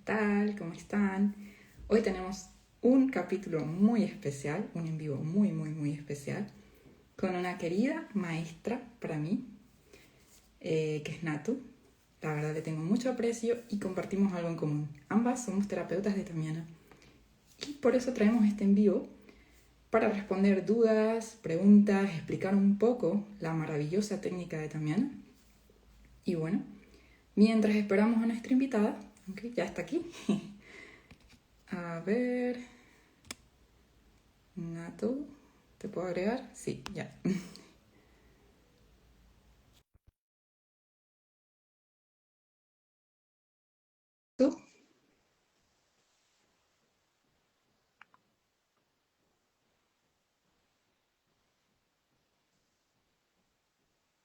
tal? ¿Cómo están? Hoy tenemos un capítulo muy especial, un en vivo muy especial, con una querida maestra para mí, que es Natu. La verdad le tengo mucho aprecio y compartimos algo en común. Ambas somos terapeutas de Tamiana y por eso traemos este en vivo para responder dudas, preguntas, explicar un poco la maravillosa técnica de Tamiana. Y bueno, mientras esperamos a nuestra invitada, aunque ya está aquí. A ver, Nato, ¿te puedo agregar? Sí, ya. ¿Tú?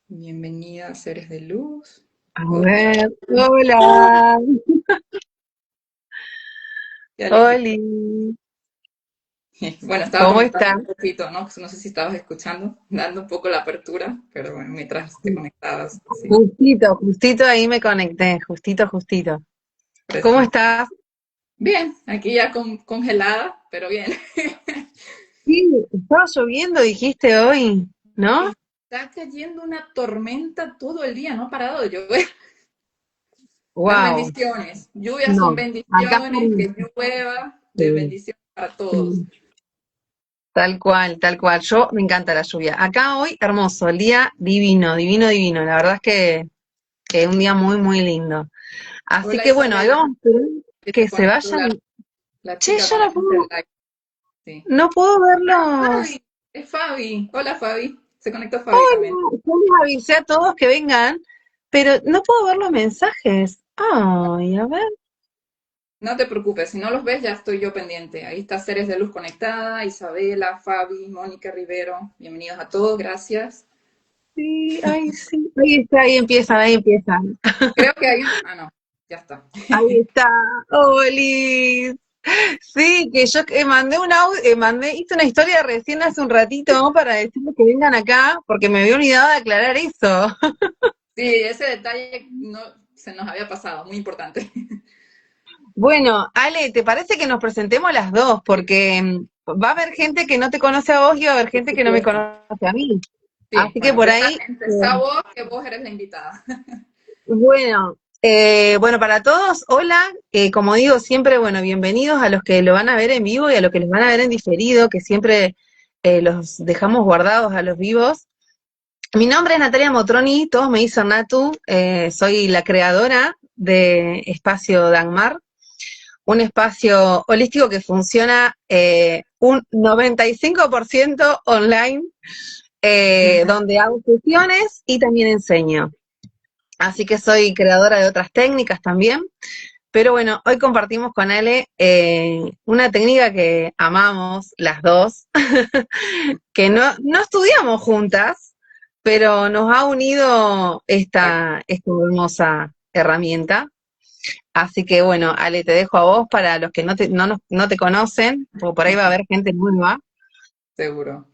Bienvenida, seres de luz. A Hola. ver, hola, Ya le quito. Oli, Bueno, estaba ¿cómo comentando estás? un poquito, ¿no? No sé si estabas escuchando, dando un poco la apertura, pero bueno, mientras te conectabas, sí, Justito ahí me conecté, justito. ¿Cómo precioso. estás? Bien, aquí ya congelada, pero bien. Sí, estaba lloviendo, dijiste hoy, ¿no? Está cayendo una tormenta todo el día, no ha parado de llover. Las Wow, bendiciones. Lluvias son no, acá bendiciones, que llueva, de sí, bendiciones para todos. sí, tal cual. Yo me encanta la lluvia. Acá hoy, hermoso, el día divino. La verdad es que es un día muy lindo. Así Hola que bueno, ahí Isabela, vamos a esperar que se que se conectó vayan. la Che, chica yo con la que hice el live. Sí. no puedo Ah, verlos. Fabi, es Fabi. Hola Fabi. Se conectó Fabi también. Hola, yo les avisé a todos que vengan, pero no puedo ver los mensajes. Ay, a ver. No te preocupes, si no los ves ya estoy yo pendiente. Ahí está Seres de Luz conectada, Isabela, Fabi, Mónica Rivero. Bienvenidos a todos, gracias. Sí, ay, sí. Ahí está, ahí empiezan. Creo que hay un... Ah, no, ya está. Ahí está. Oli. Sí, que yo mandé un audio, hice una historia recién hace un ratito para decirles que vengan acá, porque me había olvidado de aclarar eso. Sí, ese detalle no se nos había pasado, muy importante. Bueno, Ale, ¿te parece que nos presentemos las dos? Porque va a haber gente que no te conoce a vos y va a haber Por gente que no me supuesto. conoce a mí. Sí, Así que bueno, por ahí, empezá vos, que vos eres la invitada. bueno, para todos, hola. Como digo siempre, bueno, bienvenidos a los que lo van a ver en vivo y a los que los van a ver en diferido, que siempre los dejamos guardados a los vivos. Mi nombre es Natalia Motroni, todos me dicen Natu, soy la creadora de Espacio Dagmar, un espacio holístico que funciona un 95% online, donde hago sesiones y también enseño. Así que soy creadora de otras técnicas también. Pero bueno, hoy compartimos con Ale una técnica que amamos las dos, que no estudiamos juntas, pero nos ha unido esta hermosa herramienta. Así que bueno, Ale, te dejo a vos para los que no te conocen, porque por ahí va a haber gente nueva. Seguro.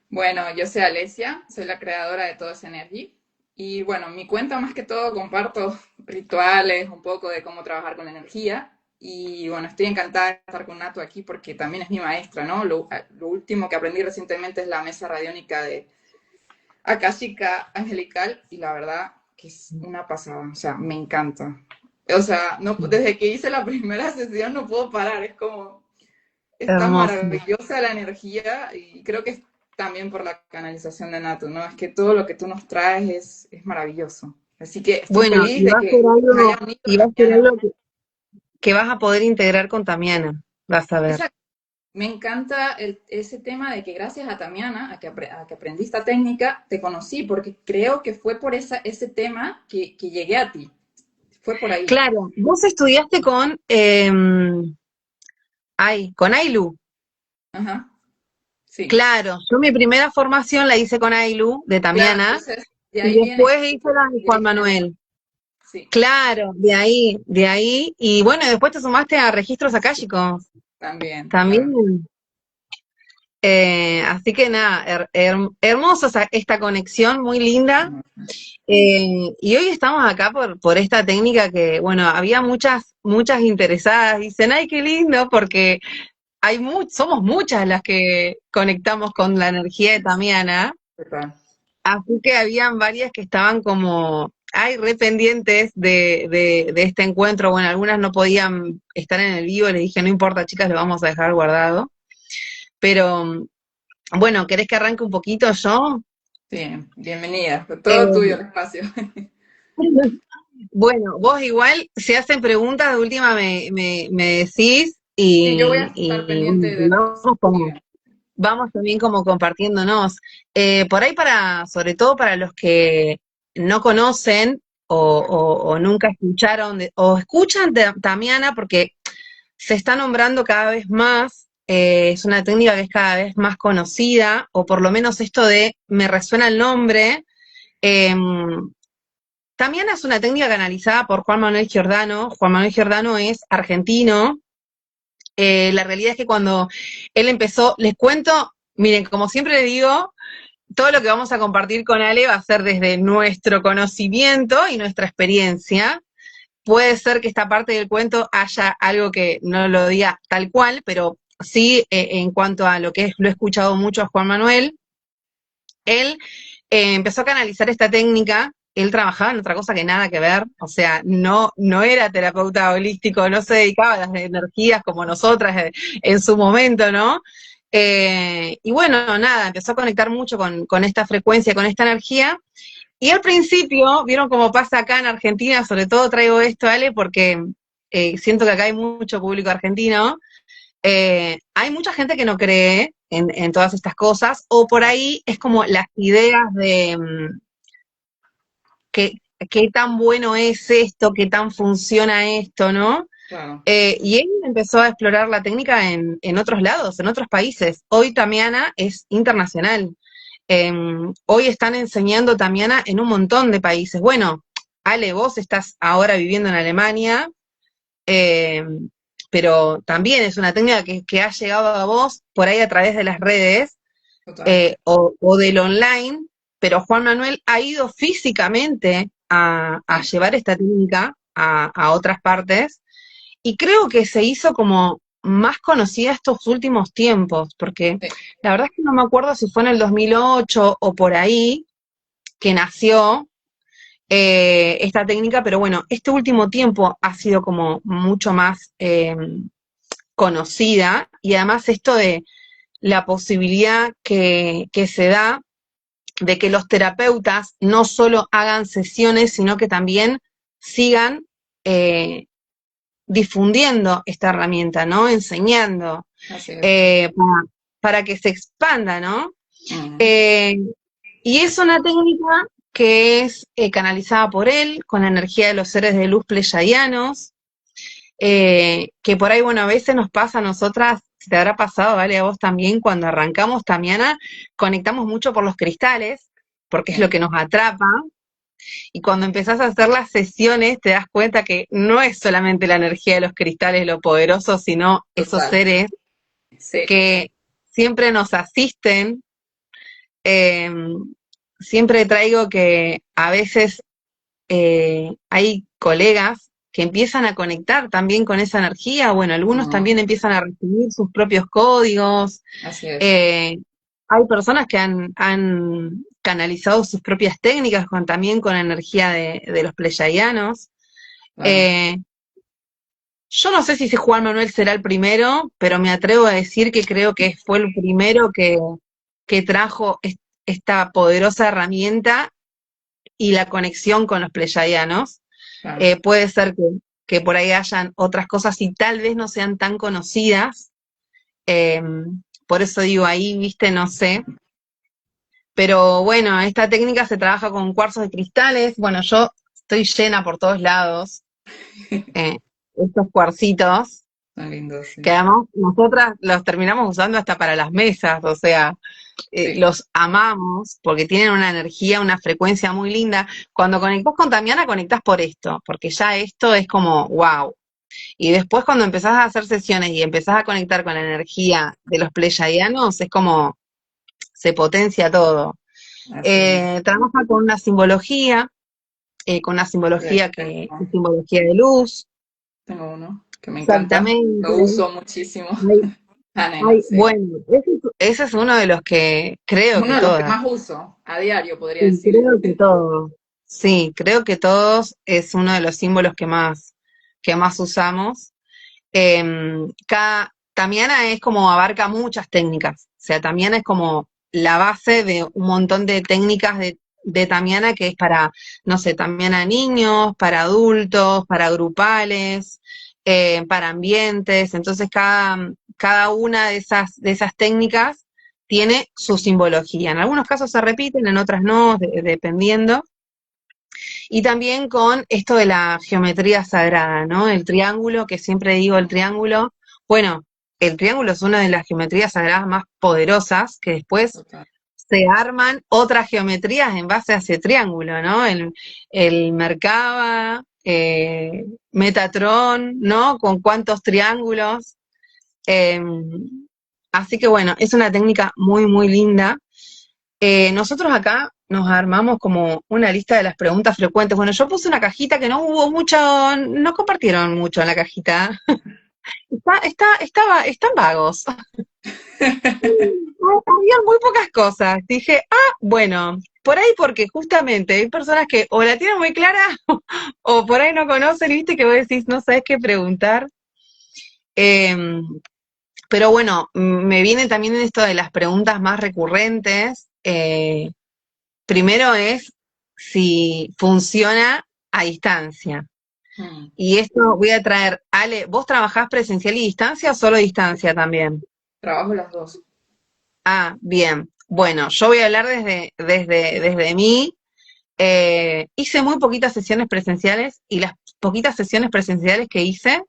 Bueno, yo soy Alesia, soy la creadora de Todo es Energy. Y bueno, mi cuenta más que todo comparto rituales, un poco de cómo trabajar con la energía. Y bueno, estoy encantada de estar con Nato aquí porque también es mi maestra, ¿no? Lo último que aprendí recientemente es la mesa radiónica de Akashica Angelical y la verdad que es una pasada, o sea, me encanta. O sea, no, desde que hice la primera sesión no puedo parar, es como, es tan Hermoso. maravillosa la energía y creo que es también por la canalización de Natu, ¿no? Es que todo lo que tú nos traes es maravilloso. Así que estoy Bueno, feliz de que nos haya unido y va a ser Tatiana. algo que vas a poder integrar con Tamiana, vas a ver. Esa, me encanta ese tema de que gracias a Tamiana, a que aprendí esta técnica, te conocí, porque creo que fue por ese tema que llegué a ti. Fue por ahí. Claro, vos estudiaste con Ailu. Ajá, sí. Claro, yo mi primera formación la hice con Ailu, de Claro, Tamiana, entonces de y ahí viene, después hice la de de Juan ahí viene la... Manuel. Sí, Claro, de ahí, y bueno, después te sumaste a registros akáshicos también, claro. también. Así que nada, hermosa esta conexión, muy linda. Y hoy estamos acá por esta técnica que, bueno, había muchas interesadas. Dicen, ay, qué lindo, porque somos muchas las que conectamos con la energía de Tamiana. Total. Así que habían varias que estaban como, ay, re pendientes de este encuentro. Bueno, algunas no podían estar en el vivo, les dije, no importa, chicas, lo vamos a dejar guardado. Pero, bueno, ¿querés que arranque un poquito yo? Sí, bienvenida. Todo tuyo Eh, el espacio. bueno, vos igual, si hacen preguntas, de última me decís Sí, yo voy a estar y pendiente de las cosas vamos que como digan. vamos también como compartiéndonos. Por ahí sobre todo para los que no conocen o nunca escucharon, o escuchan de Tamiana porque se está nombrando cada vez más, es una técnica que es cada vez más conocida, o por lo menos esto de me resuena el nombre. Eh, Tamiana es una técnica canalizada por Juan Manuel Giordano. Juan Manuel Giordano es argentino. La realidad es que cuando él empezó, les cuento, miren, como siempre les digo, todo lo que vamos a compartir con Ale va a ser desde nuestro conocimiento y nuestra experiencia. Puede ser que esta parte del cuento haya algo que no lo diga tal cual, pero sí, en cuanto a lo que lo he escuchado mucho a Juan Manuel, él empezó a canalizar esta técnica. Él trabajaba en otra cosa que nada que ver, o sea, no era terapeuta holístico, no se dedicaba a las energías como nosotras en su momento, ¿no? Y bueno, nada, empezó a conectar mucho con esta frecuencia, con esta energía. Y al principio, vieron cómo pasa acá en Argentina, sobre todo traigo esto, Ale, porque siento que acá hay mucho público argentino. Hay mucha gente que no cree en todas estas cosas, o por ahí es como las ideas de qué, qué tan bueno es esto, qué tan funciona esto, ¿no? Claro. Y él empezó a explorar la técnica en otros lados, en otros países. Hoy Tamiana es internacional. Hoy están enseñando Tamiana en un montón de países. Bueno, Ale, vos estás ahora viviendo en Alemania, eh, pero también es una técnica que ha llegado a vos por ahí a través de las redes Total. o del online, pero Juan Manuel ha ido físicamente a Sí, llevar esta técnica a otras partes y creo que se hizo como más conocida estos últimos tiempos, porque sí. la verdad es que no me acuerdo si fue en el 2008 o por ahí que nació esta técnica, pero bueno, este último tiempo ha sido como mucho más conocida y además esto de la posibilidad que se da de que los terapeutas no solo hagan sesiones, sino que también sigan eh, difundiendo esta herramienta, ¿no? Enseñando, Así es. eh, para, para que se expanda, ¿no? Ujú. Eh, y es una técnica que es canalizada por él, con la energía de los seres de luz pleyadianos, que por ahí, bueno, a veces nos pasa a nosotras, si te habrá pasado, ¿vale? A vos también, cuando arrancamos, Tamiana, conectamos mucho por los cristales, porque es lo Sí, que nos atrapa, y cuando empezás a hacer las sesiones te das cuenta que no es solamente la energía de los cristales lo poderoso, sino esos total. seres Sí, que siempre nos asisten. Eh, Siempre traigo que a veces hay colegas que empiezan a conectar también con esa energía, bueno, algunos ujú, también empiezan a recibir sus propios códigos, así es. eh, hay personas que han canalizado sus propias técnicas también con la energía de los pleyadianos. Claro. Eh, yo no sé si ese Juan Manuel será el primero, pero me atrevo a decir que creo que fue el primero que trajo esta poderosa herramienta y la conexión con los pleyadianos. Claro. Puede ser que por ahí hayan otras cosas y tal vez no sean tan conocidas. eh, por eso digo ahí, viste, no sé. Pero bueno, esta técnica se trabaja con cuarzos de cristales. Bueno, yo estoy llena por todos lados. eh, Estos cuarcitos, Son lindos, que sí. además nosotras los terminamos usando hasta para las mesas, o sea, Sí, los amamos porque tienen una energía, una frecuencia muy linda. Cuando conectás con Tamiana, conectás por esto, porque ya esto es como, wow. Y después cuando empezás a hacer sesiones y empezás a conectar con la energía de los pleyadianos, es como se potencia todo. así es. Trabaja con una simbología. con una Sí, aquí simbología que tengo, es simbología de luz. tengo uno que me encanta. Lo Exactamente. uso muchísimo. Ay, La nena, ay, sí. bueno, ese es uno de los que Es creo uno que de los que todas. más uso a diario, podría Sí, decir. creo que todos. Sí, creo que todos es uno de los símbolos que más usamos. Tamiana es como abarca muchas técnicas. O sea, Tamiana es como la base de un montón de técnicas de Tamiana que es para, no sé, Tamiana de niños, para adultos, para grupales, para ambientes. Entonces, cada una de esas técnicas tiene su simbología. En algunos casos se repiten, en otras no, dependiendo. Y también con esto de la geometría sagrada, ¿no? El triángulo, que siempre digo el triángulo. Bueno, el triángulo es una de las geometrías sagradas más poderosas, que después Total. se arman otras geometrías en base a ese triángulo, ¿no? El Merkaba, Metatron, ¿no? Con cuántos triángulos. Eh, Así que bueno, es una técnica muy, muy linda. Nosotros acá nos armamos como una lista de las preguntas frecuentes. Bueno, yo puse una cajita que no hubo mucho, no compartieron mucho en la cajita. Están vagos. Habían muy pocas cosas. Dije, bueno, por ahí porque justamente hay personas que o la tienen muy clara o por ahí no conocen, y viste que vos decís, no sabes qué preguntar. Eh, pero bueno, me viene también en esto de las preguntas más recurrentes. Primero es si funciona a distancia. Mm, Y esto voy a traer, Ale, ¿vos trabajás presencial y distancia o solo distancia también? trabajo las dos. Ah, bien. Bueno, yo voy a hablar desde mí. Hice muy poquitas sesiones presenciales y las poquitas sesiones presenciales que hice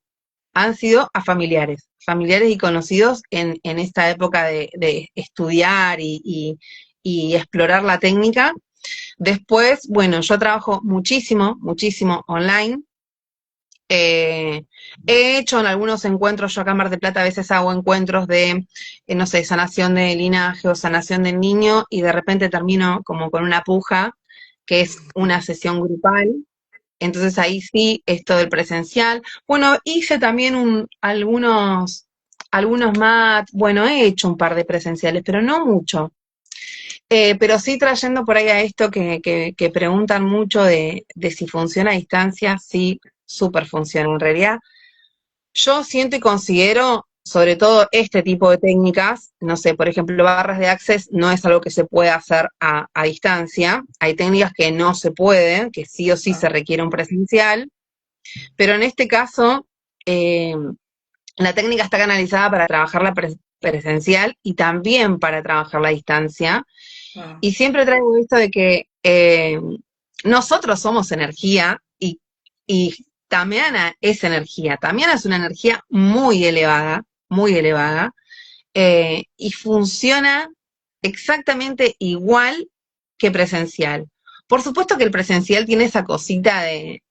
han sido a familiares, familiares y conocidos en esta época de estudiar y explorar la técnica. Después, bueno, yo trabajo muchísimo, muchísimo online. He hecho en algunos encuentros, yo acá en Mar del Plata a veces hago encuentros de, no sé, sanación de linaje o sanación del niño y de repente termino como con una puja, que es una sesión grupal. Entonces ahí sí, esto del presencial. Bueno, hice también algunos más, bueno, he hecho un par de presenciales, pero no mucho. Pero sí trayendo por ahí a esto que preguntan mucho de si funciona a distancia, sí, súper funciona. En realidad, yo siento y considero, sobre todo este tipo de técnicas, no sé, por ejemplo, barras de access no es algo que se puede hacer a distancia. Hay técnicas que no se pueden, que sí o sí se Ah, requiere un presencial, pero en este caso, eh, la técnica está canalizada para trabajar la presencial y también para trabajar la distancia. ah, Y siempre traigo esto de que nosotros somos energía y Tamiana es energía. Tamiana es una energía muy elevada, y funciona exactamente igual que presencial. Por supuesto que el presencial tiene esa cosita de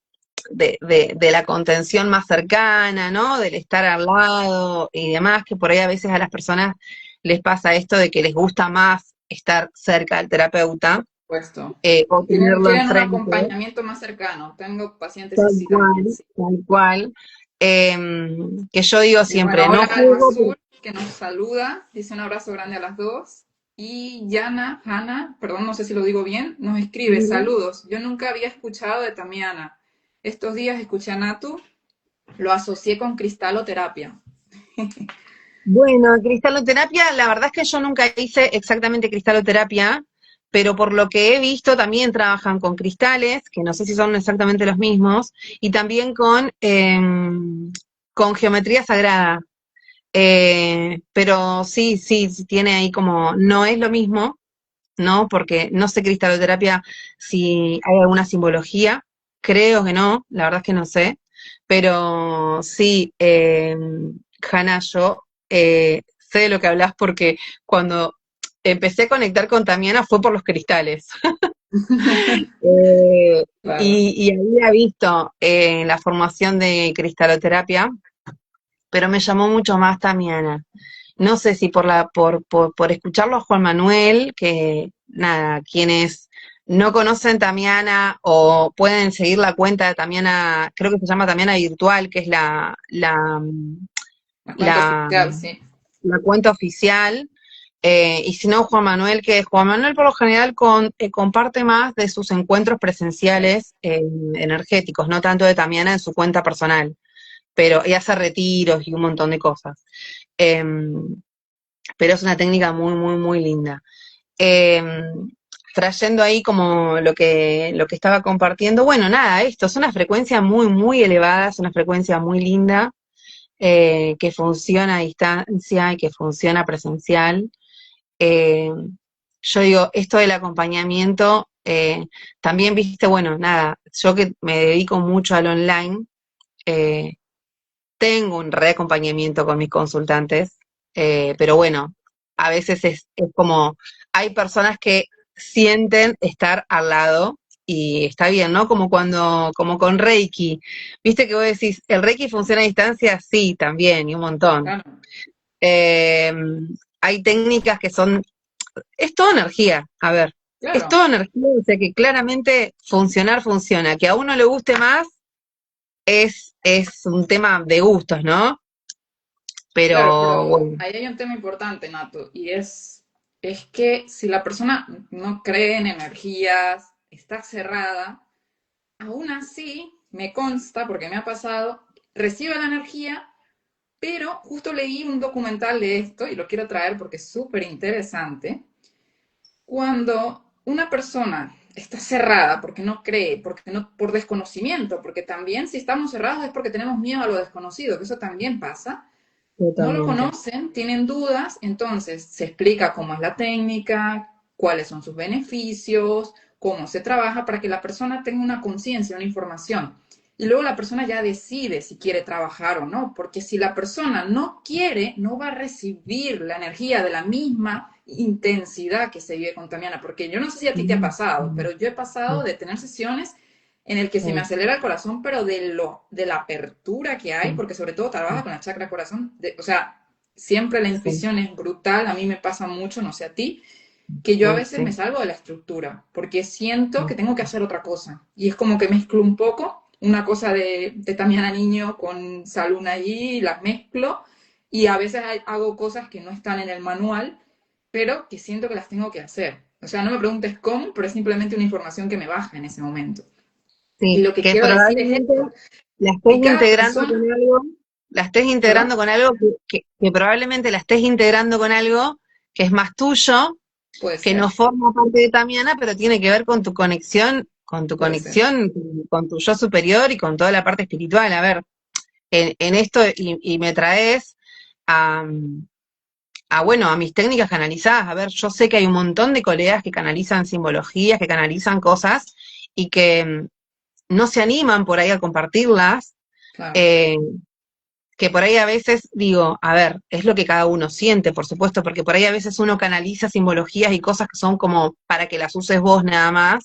la contención más cercana, ¿no? Del estar al lado y demás, que por ahí a veces a las personas les pasa esto de que les gusta más estar cerca del terapeuta, puesto. o Quieren, tenerlo quieren un enfrente, acompañamiento más cercano. Tengo pacientes tal así también, cual, sí. tal cual. Que yo digo Y bueno, siempre, no hola juzgo, Azul, que nos saluda, dice un abrazo grande a las dos. Y Yana, Hanna, perdón, no sé si lo digo bien, nos escribe, saludos. Yo nunca había escuchado de Tamiana. Estos días escuché a Natu, lo asocié con cristaloterapia. bueno, cristaloterapia, la verdad es que yo nunca hice exactamente cristaloterapia, pero por lo que he visto también trabajan con cristales, que no sé si son exactamente los mismos, y también con geometría sagrada. Pero sí, sí, sí tiene ahí como, no es lo mismo, ¿no? Porque no sé cristaloterapia si hay alguna simbología, creo que no, la verdad es que no sé, pero sí, Hanna, yo sé de lo que hablas porque cuando empecé a conectar con Tamiana fue por los cristales. Claro. Y había visto la formación de cristaloterapia, pero me llamó mucho más Tamiana. No sé si por escucharlo a Juan Manuel, que nada, quien es no conocen Tamiana o pueden seguir la cuenta de Tamiana, creo que se llama Tamiana Virtual, que es La cuenta la, oficial, sí. la cuenta oficial. Y si no, Juan Manuel, que Juan Manuel por lo general comparte más de sus encuentros presenciales energéticos, no tanto de Tamiana en su cuenta personal, pero y hace retiros y un montón de cosas. Eh, pero es una técnica muy, muy, muy linda. Eh, Trayendo ahí como lo que estaba compartiendo, bueno, nada, esto es una frecuencia muy, muy elevada, es una frecuencia muy linda, que funciona a distancia y que funciona presencial. Eh, yo digo, esto del acompañamiento, también viste, bueno, nada, yo que me dedico mucho al online, eh, tengo un reacompañamiento con mis consultantes, pero bueno, a veces es como, hay personas que sienten estar al lado y está bien, ¿no? Como con Reiki, viste que vos decís, ¿el Reiki funciona a distancia? Sí, también, y un montón. Claro, Eh, Hay técnicas que son, es toda energía, a ver, es claro, toda energía, o sea que claramente funcionar funciona, que a uno le guste más es un tema de gustos, ¿no? claro, Pero pero bueno, ahí hay un tema importante, Nato, y es que si la persona no cree en energías, está cerrada, aún así me consta, porque me ha pasado, recibe la energía, pero justo leí un documental de esto y lo quiero traer porque es súper interesante. Cuando una persona está cerrada porque no cree, porque no, por desconocimiento, porque también si estamos cerrados es porque tenemos miedo a lo desconocido, que eso también pasa, no lo totalmente. conocen, tienen dudas, entonces se explica cómo es la técnica, cuáles son sus beneficios, cómo se trabaja para que la persona tenga una conciencia, una información. Y luego la persona ya decide si quiere trabajar o no, porque si la persona no quiere, no va a recibir la energía de la misma intensidad que se vive con Tamiana, porque yo no sé si a ti te ha pasado, pero yo he pasado de tener sesiones en el que se me acelera el corazón, pero de la apertura que hay, porque sobre todo trabaja con la chakra corazón, o sea, siempre la intuición es brutal, a mí me pasa mucho, no sé a ti, que yo a veces me salgo de la estructura, porque siento que tengo que hacer otra cosa, y es como que mezclo un poco, una cosa de Tamiana Niño con Saluna allí, las mezclo, y a veces hago cosas que no están en el manual, pero que siento que las tengo que hacer. O sea, no me preguntes cómo, pero es simplemente una información que me baja en ese momento. Y Sí, lo que que quiero decir es probablemente esto, la estés que cada integrando persona, con algo, la estés integrando perdón, con algo que probablemente la estés integrando con algo que es más tuyo, puede que no ser, forma parte de Tamiana, pero tiene que ver puede ser. con tu yo superior y con toda la parte espiritual. A ver, en esto, y me traes a, bueno, a mis técnicas canalizadas. A ver, yo sé que hay un montón de colegas que canalizan simbologías, que canalizan cosas y que no se animan por ahí a compartirlas, Claro. eh, que por ahí a veces digo, a ver, es lo que cada uno siente, por supuesto, porque por ahí a veces uno canaliza simbologías y cosas que son como para que las uses vos nada más,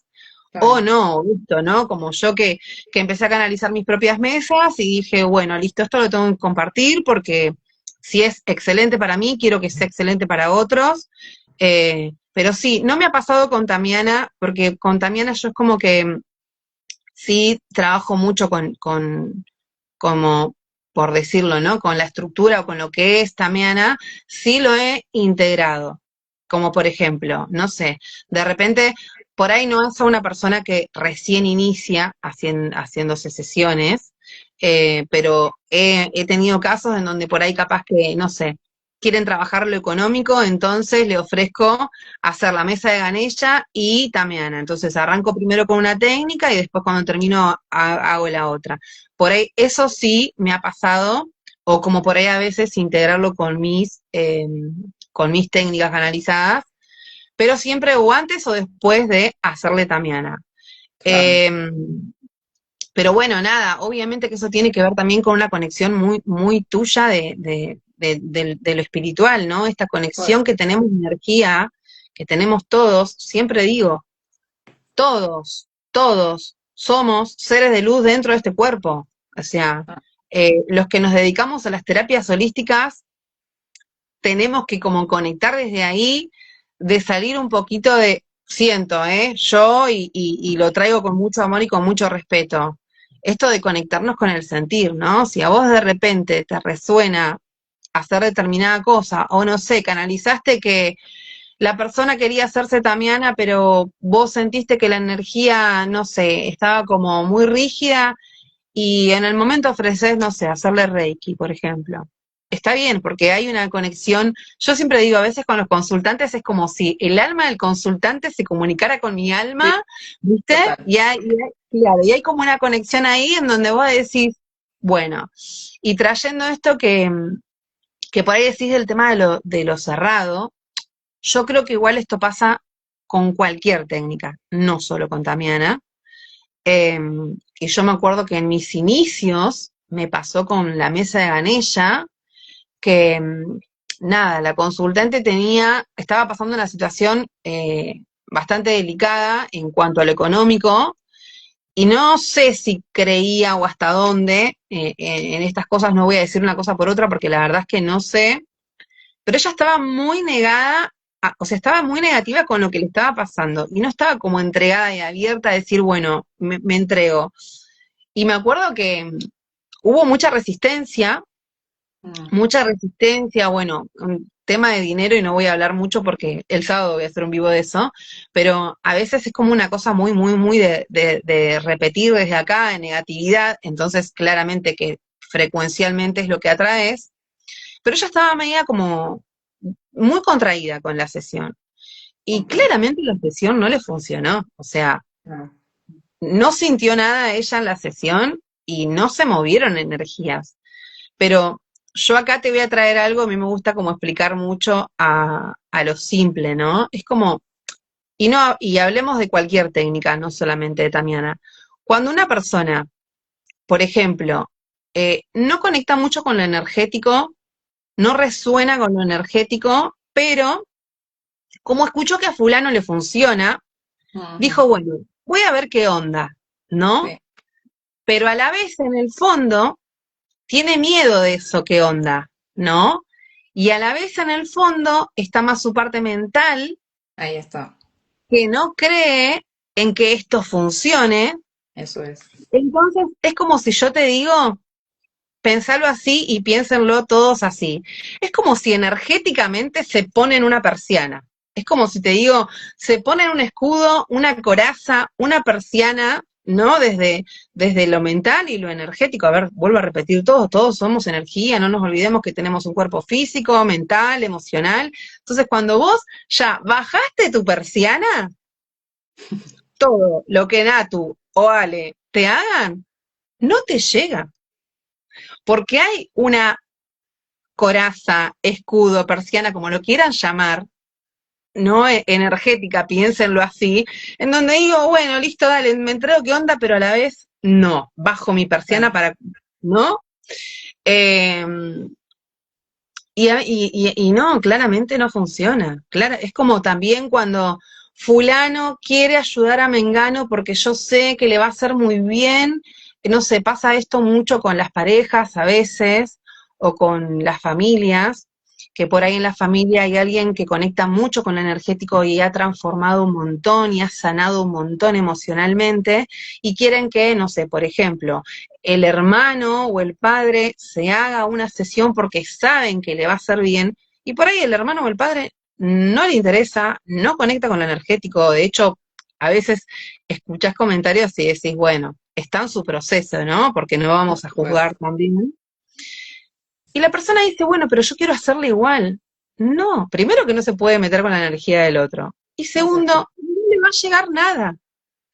o Claro. no, listo, ¿no? Como yo que empecé a canalizar mis propias mesas y dije, bueno, listo, esto lo tengo que compartir porque si es excelente para mí, quiero que sea excelente para otros. Pero sí, no me ha pasado con Tamiana, porque con Tamiana yo es como que sí trabajo mucho como por decirlo, ¿no? Con la estructura o con lo que es Tamiana, sí lo he integrado. Como por ejemplo, no sé, de repente, por ahí no es a una persona que recién inicia haciéndose sesiones, pero he tenido casos en donde por ahí capaz que, no sé, quieren trabajar lo económico, entonces le ofrezco hacer la mesa de Ganella y Tamiana. Entonces arranco primero con una técnica y después cuando termino hago la otra. Por ahí, eso sí me ha pasado, o como por ahí a veces integrarlo con mis técnicas canalizadas, pero siempre o antes o después de hacerle Tamiana. Claro. Eh, pero bueno, nada, obviamente que eso tiene que ver también con una conexión muy, muy tuya de lo espiritual, ¿no? Esta Pues, conexión que tenemos de energía, que tenemos todos, siempre digo, todos somos seres de luz dentro de este cuerpo. O sea, ah, los que nos dedicamos a las terapias holísticas tenemos que como conectar desde ahí, de salir un poquito de siento, yo y lo traigo con mucho amor y con mucho respeto. Esto de conectarnos con el sentir, ¿no? Si a vos de repente te resuena hacer determinada cosa, o no sé, canalizaste que la persona quería hacerse tamiana, pero vos sentiste que la energía, no sé, estaba como muy rígida y en el momento ofreces, no sé, hacerle Reiki, por ejemplo. Está bien, porque hay una conexión. Yo siempre digo, a veces con los consultantes es como si el alma del consultante se comunicara con mi Sí, alma, ¿viste? total. Claro, y hay como una conexión ahí en donde vos decís, bueno, y trayendo esto que por ahí decís del tema de lo cerrado, yo creo que igual esto pasa con cualquier técnica, no solo con Tamiana. Eh, y yo me acuerdo que en mis inicios me pasó con la mesa de Ganella, que nada, la consultante estaba pasando una situación bastante delicada en cuanto a lo económico, y no sé si creía o hasta dónde en estas cosas, no voy a decir una cosa por otra porque la verdad es que no sé, pero ella estaba muy negada, o sea, estaba muy negativa con lo que le estaba pasando y no estaba como entregada y abierta a decir, bueno, me entrego. Y me acuerdo que hubo Mm, mucha resistencia, bueno, un tema de dinero y no voy a hablar mucho porque el sábado voy a hacer un vivo de eso, pero a veces es como una cosa muy, muy, muy de repetir desde acá, de negatividad, entonces claramente que frecuencialmente es lo que atraes, pero ella estaba media como muy contraída con la sesión. Y ok, claramente la sesión no le funcionó, o sea, no, no sintió nada ella en la sesión y no se movieron energías. Pero yo acá te voy a traer algo, a mí me gusta como explicar mucho a lo simple, ¿no? Es como, y no, y hablemos de cualquier técnica, no solamente de Tamiana. Cuando una persona, por ejemplo, no conecta mucho con lo energético, no resuena con lo energético, pero como escuchó que a fulano le funciona, ujú, dijo, bueno, voy a ver qué onda, ¿no? sí, Pero a la vez, en el fondo, tiene miedo de eso qué onda, ¿no? Y a la vez, en el fondo, está más su parte mental, ahí está, que no cree en que esto funcione. eso es. Entonces, es como si yo te digo, pensalo así y piénsenlo todos así. Es como si energéticamente se ponen una persiana. Es como si te digo, se ponen un escudo, una coraza, una persiana, ¿no? Desde lo mental y lo energético. A ver, vuelvo a repetir, todos somos energía, no nos olvidemos que tenemos un cuerpo físico, mental, emocional. Entonces, cuando vos ya bajaste tu persiana, todo lo que Natu o Ale te hagan, no te llega. Porque hay una coraza, escudo, persiana, como lo quieran llamar, no energética, piénsenlo así, en donde digo, bueno, listo, dale, me entrego qué onda, pero a la vez no, bajo mi persiana Claro, para, ¿no? Eh, y no, claramente no funciona. Es como también cuando fulano quiere ayudar a Mengano porque yo sé que le va a hacer muy bien, no sé, pasa esto mucho con las parejas a veces, o con las familias, que por ahí en la familia hay alguien que conecta mucho con lo energético y ha transformado un montón y ha sanado un montón emocionalmente, y quieren que, no sé, por ejemplo, el hermano o el padre se haga una sesión porque saben que le va a hacer bien, y por ahí el hermano o el padre no le interesa, no conecta con lo energético. De hecho, a veces escuchás comentarios y decís, bueno, está en su proceso, ¿no? Porque no por vamos a supuesto. juzgar también. Y la persona dice, bueno, pero yo quiero hacerle igual. No, primero que no se puede meter con la energía del otro. Y segundo, Exacto. no le va a llegar nada.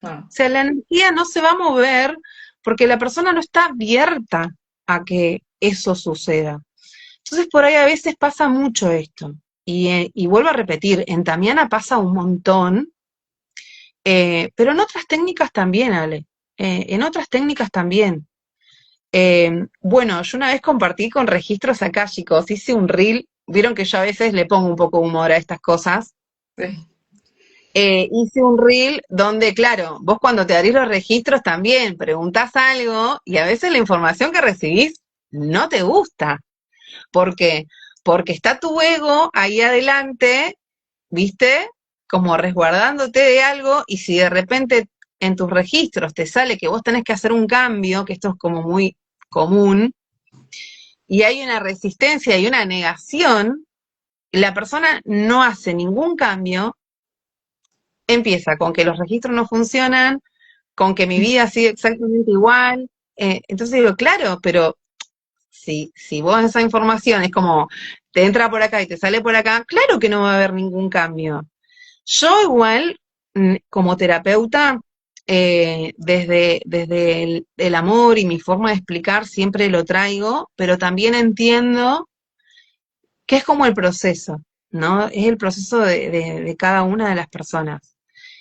No, O sea, la energía no se va a mover porque la persona no está abierta a que eso suceda. Entonces, por ahí a veces pasa mucho esto. Y vuelvo a repetir, en Tamiana pasa un montón, pero en otras técnicas también, Ale. En otras técnicas también. Bueno, yo una vez compartí con registros akáshicos, hice un reel, vieron que yo a veces le pongo un poco humor a estas cosas. sí, Hice un reel donde, claro, vos cuando te abrís los registros también preguntás algo y a veces la información que recibís no te gusta. ¿Por qué? Porque está tu ego ahí adelante, ¿viste? como resguardándote de algo, y si de repente en tus registros te sale que vos tenés que hacer un cambio, que esto es como muy común, y hay una resistencia y una negación, la persona no hace ningún cambio, empieza con que los registros no funcionan, con que mi vida sigue exactamente igual. Entonces digo, claro, pero si vos esa información es como te entra por acá y te sale por acá, claro que no va a haber ningún cambio. Yo igual, como terapeuta, desde el amor y mi forma de explicar siempre lo traigo, pero también entiendo que es como el proceso, ¿no? Es el proceso de cada una de las personas.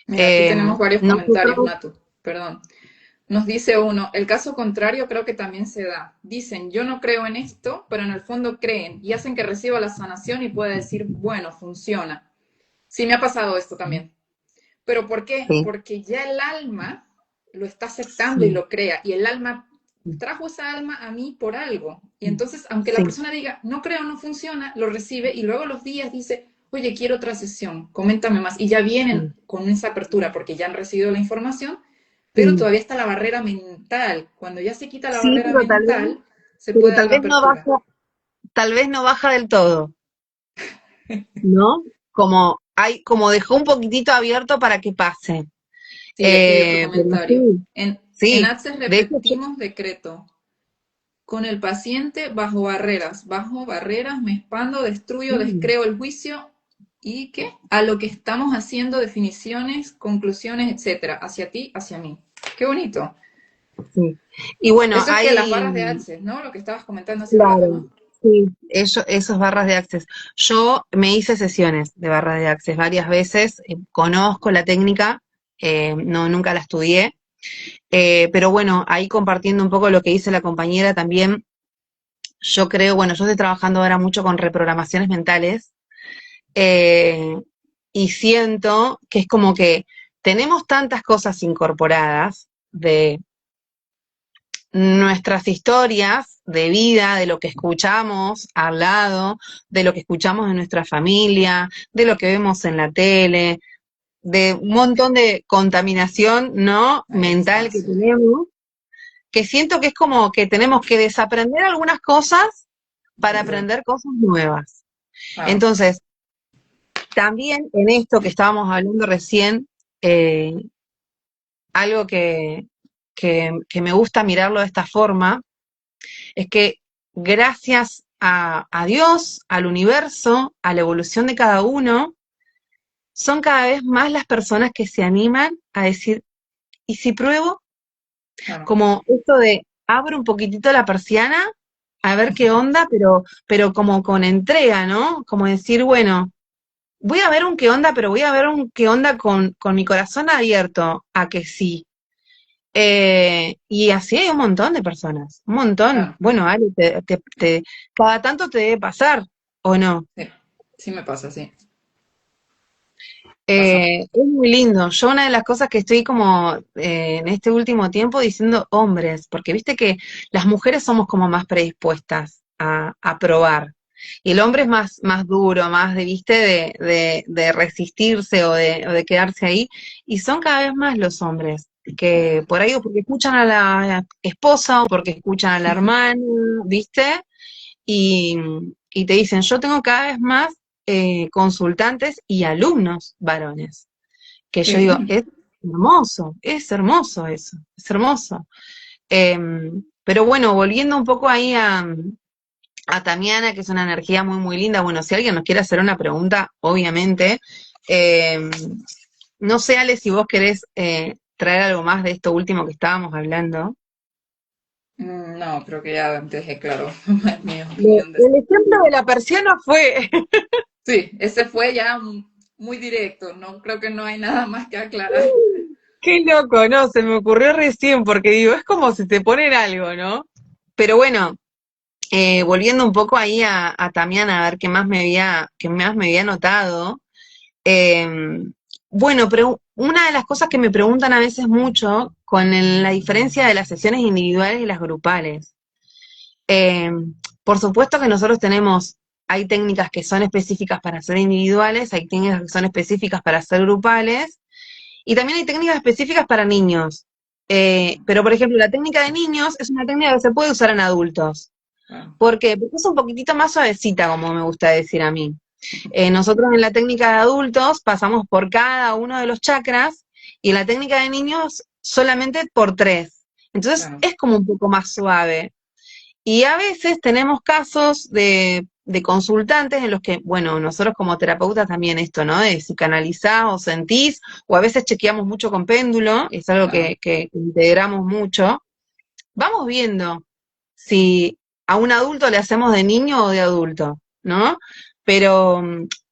Mira, aquí tenemos varios comentarios, Nosotros, Natu. Perdón. Nos dice uno, el caso contrario creo que también se da. Dicen, yo no creo en esto, pero en el fondo creen y hacen que reciba la sanación y pueda decir, bueno, funciona. Sí, me ha pasado esto también. ¿Pero por qué? sí, Porque ya el alma lo está aceptando y sí, lo crea. Y el alma trajo esa alma a mí por algo. Y entonces, aunque la sí, persona diga, no creo, no funciona, lo recibe y luego los días dice, oye, quiero otra sesión, coméntame más. Y ya vienen sí, con esa apertura porque ya han recibido la información, pero sí. todavía está la barrera mental. Cuando ya se quita la Sí, barrera mental, se pero puede dar la apertura. tal vez no baja del todo, ¿no? Como como dejó un poquitito abierto para que pase. Sí, aquí vi otro Pero comentario. sí, En sí. ACES De hecho, repetimos decreto. Con el paciente bajo barreras, me expando, destruyo, sí, descreo el juicio y ¿qué? A lo que estamos haciendo, definiciones, conclusiones, etcétera, hacia ti, hacia mí. Qué bonito. sí. Y bueno, Eso es que las hay, barras de Access, ¿no? Lo que estabas comentando hace un rato, claro, ¿no? sí, esos barras de Access. Yo me hice sesiones de barras de Access varias veces, conozco la técnica, no, nunca la estudié, pero bueno, ahí compartiendo un poco lo que dice la compañera también, yo creo, bueno, yo estoy trabajando ahora mucho con reprogramaciones mentales, eh, y siento que es como que tenemos tantas cosas incorporadas de nuestras historias de vida, de lo que escuchamos al lado, de lo que escuchamos de nuestra familia, de lo que vemos en la tele, de un montón de contaminación, ¿no? Ahí Mental está, que sí. tenemos, que siento que es como que tenemos que desaprender algunas cosas para Volver. aprender cosas nuevas. Claro. Entonces, también en esto que estábamos hablando recién, eh, algo que me gusta mirarlo de esta forma, es que gracias a Dios, al universo, a la evolución de cada uno, son cada vez más las personas que se animan a decir, ¿y si pruebo? Claro. Como esto de abro un poquitito la persiana a ver qué onda, pero como con entrega, ¿no? Como decir, bueno, voy a ver un qué onda, pero voy a ver un qué onda con mi corazón abierto a que sí. Y así hay un montón de personas, un montón. Claro. Bueno, Ale, cada tanto te debe pasar, ¿o no? Sí. Sí me pasa, sí. Pasa. Es muy lindo. Yo una de las cosas que estoy como en este último tiempo diciendo hombres, porque viste que las mujeres somos como más predispuestas a probar. Y el hombre es más duro, más viste, de resistirse o de quedarse ahí. Y son cada vez más los hombres, que por ahí o porque escuchan a la esposa o porque escuchan a la hermana, ¿viste? Y, y te dicen, yo tengo cada vez más consultantes y alumnos varones, que Qué yo digo, bien. es hermoso eso, es hermoso. Eh, pero bueno, volviendo un poco ahí a Tamiana, que es una energía muy, muy linda, bueno, si alguien nos quiere hacer una pregunta, obviamente, eh, no sé, Ale, si vos querés traer algo más de esto último que estábamos hablando. No, creo que ya te dejé claro mi opinión de El esto. ejemplo de la persiana fue. Sí, ese fue ya muy directo. No creo que no hay nada más que aclarar. Qué loco, no, se me ocurrió recién, porque digo, es como si te ponen algo, ¿no? Pero bueno, volviendo un poco ahí a Tamiana, a ver qué más me había notado. eh, bueno, pero una de las cosas que me preguntan a veces mucho con la diferencia de las sesiones individuales y las grupales. Eh, por supuesto que nosotros tenemos hay técnicas que son específicas para hacer individuales, hay técnicas que son específicas para hacer grupales, y también hay técnicas específicas para niños. Pero, por ejemplo, la técnica de niños es una técnica que se puede usar en adultos. Claro. ¿Por qué? Porque es un poquitito más suavecita, como me gusta decir a mí. Nosotros en la técnica de adultos pasamos por cada uno de los chakras y en la técnica de niños solamente por 3. Entonces Claro. es como un poco más suave. Y a veces tenemos casos de consultantes en los que, bueno, nosotros como terapeutas también esto, ¿no? De si canalizás o sentís, o a veces chequeamos mucho con péndulo, es algo Claro. que integramos mucho. Vamos viendo si a un adulto le hacemos de niño o de adulto, ¿no? Pero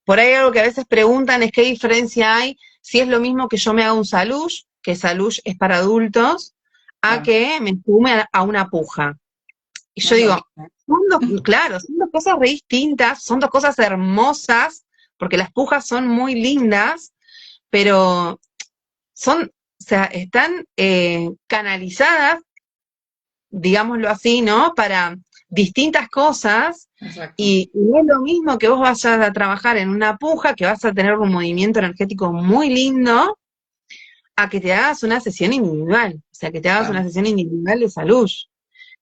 por ahí algo que a veces preguntan es qué diferencia hay si es lo mismo que yo me haga un salush, que salush es para adultos, a Claro. que me sume a una puja. Y No yo es lo digo, mismo. claro, son dos cosas re distintas, son dos cosas hermosas, porque las pujas son muy lindas, pero son, o sea, están canalizadas, digámoslo así, ¿no? Para distintas cosas, Exacto. y no es lo mismo que vos vayas a trabajar en una puja, que vas a tener un movimiento energético muy lindo, a que te hagas una sesión individual, o sea, que te hagas una Claro. sesión individual de salud,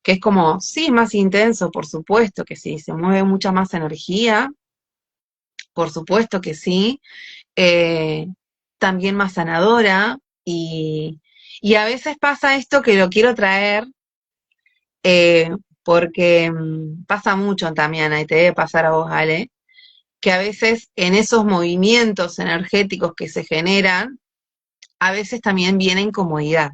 que es como, sí, más intenso, por supuesto que sí, se mueve mucha más energía, por supuesto que sí, eh, también más sanadora, y a veces pasa esto que lo quiero traer, eh, porque pasa mucho también, y te debe pasar a vos, Ale, que a veces en esos movimientos energéticos que se generan, a veces también viene incomodidad.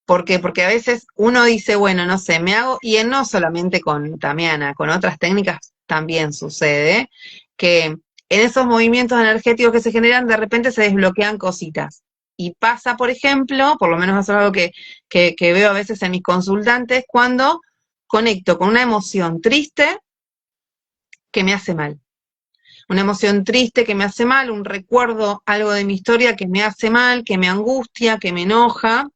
¿Por qué? Porque a veces uno dice, bueno, no sé, me hago, y no solamente con Tamiana, con otras técnicas también sucede, que en esos movimientos energéticos que se generan, de repente se desbloquean cositas. Y pasa, por ejemplo, por lo menos es algo que veo a veces en mis consultantes, cuando conecto con una emoción triste que me hace mal. Una emoción triste que me hace mal, un recuerdo, algo de mi historia que me hace mal, que me angustia, que me enoja,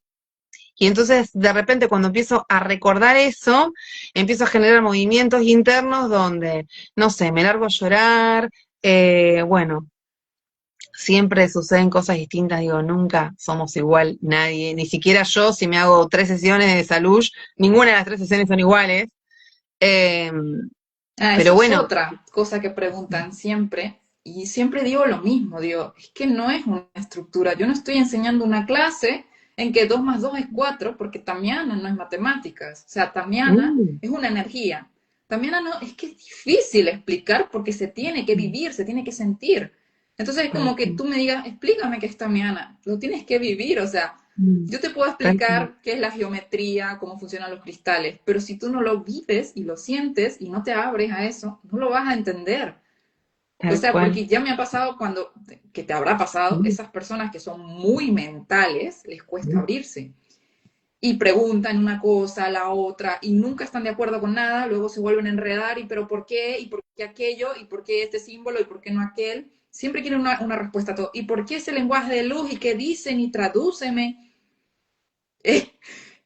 y entonces, de repente, cuando empiezo a recordar eso, empiezo a generar movimientos internos donde, no sé, me largo a llorar, bueno, siempre suceden cosas distintas, digo, nunca somos igual nadie, ni siquiera yo, si me hago 3 sesiones de salud, ninguna de las 3 sesiones son iguales, eh, Ah, pero esa es bueno, otra cosa que preguntan siempre. Y siempre digo lo mismo, digo, es que no es una estructura. Yo no estoy enseñando una clase en que 2 más 2 es 4 porque Tamiana no es matemáticas. O sea, Tamiana mm, es una energía. Tamiana no, es que es difícil explicar porque se tiene que vivir, se tiene que sentir. Entonces es como que tú me digas, explícame qué es Tamiana. Lo tienes que vivir, o sea, mm, yo te puedo tal cual, explicar qué es la geometría, cómo funcionan los cristales, pero si tú no lo vives y lo sientes y no te abres a eso, no lo vas a entender. O tal sea, cual. porque ya me ha pasado cuando, que te habrá pasado, Mm, esas personas que son muy mentales, les cuesta mm, abrirse. Y preguntan una cosa, la otra, y nunca están de acuerdo con nada, luego se vuelven a enredar, y pero ¿por qué? ¿Y por qué aquello? ¿Y por qué este símbolo? ¿Y por qué no aquel? Siempre quieren una respuesta a todo. ¿Y por qué ese lenguaje de luz? ¿Y qué dicen? Y tradúceme.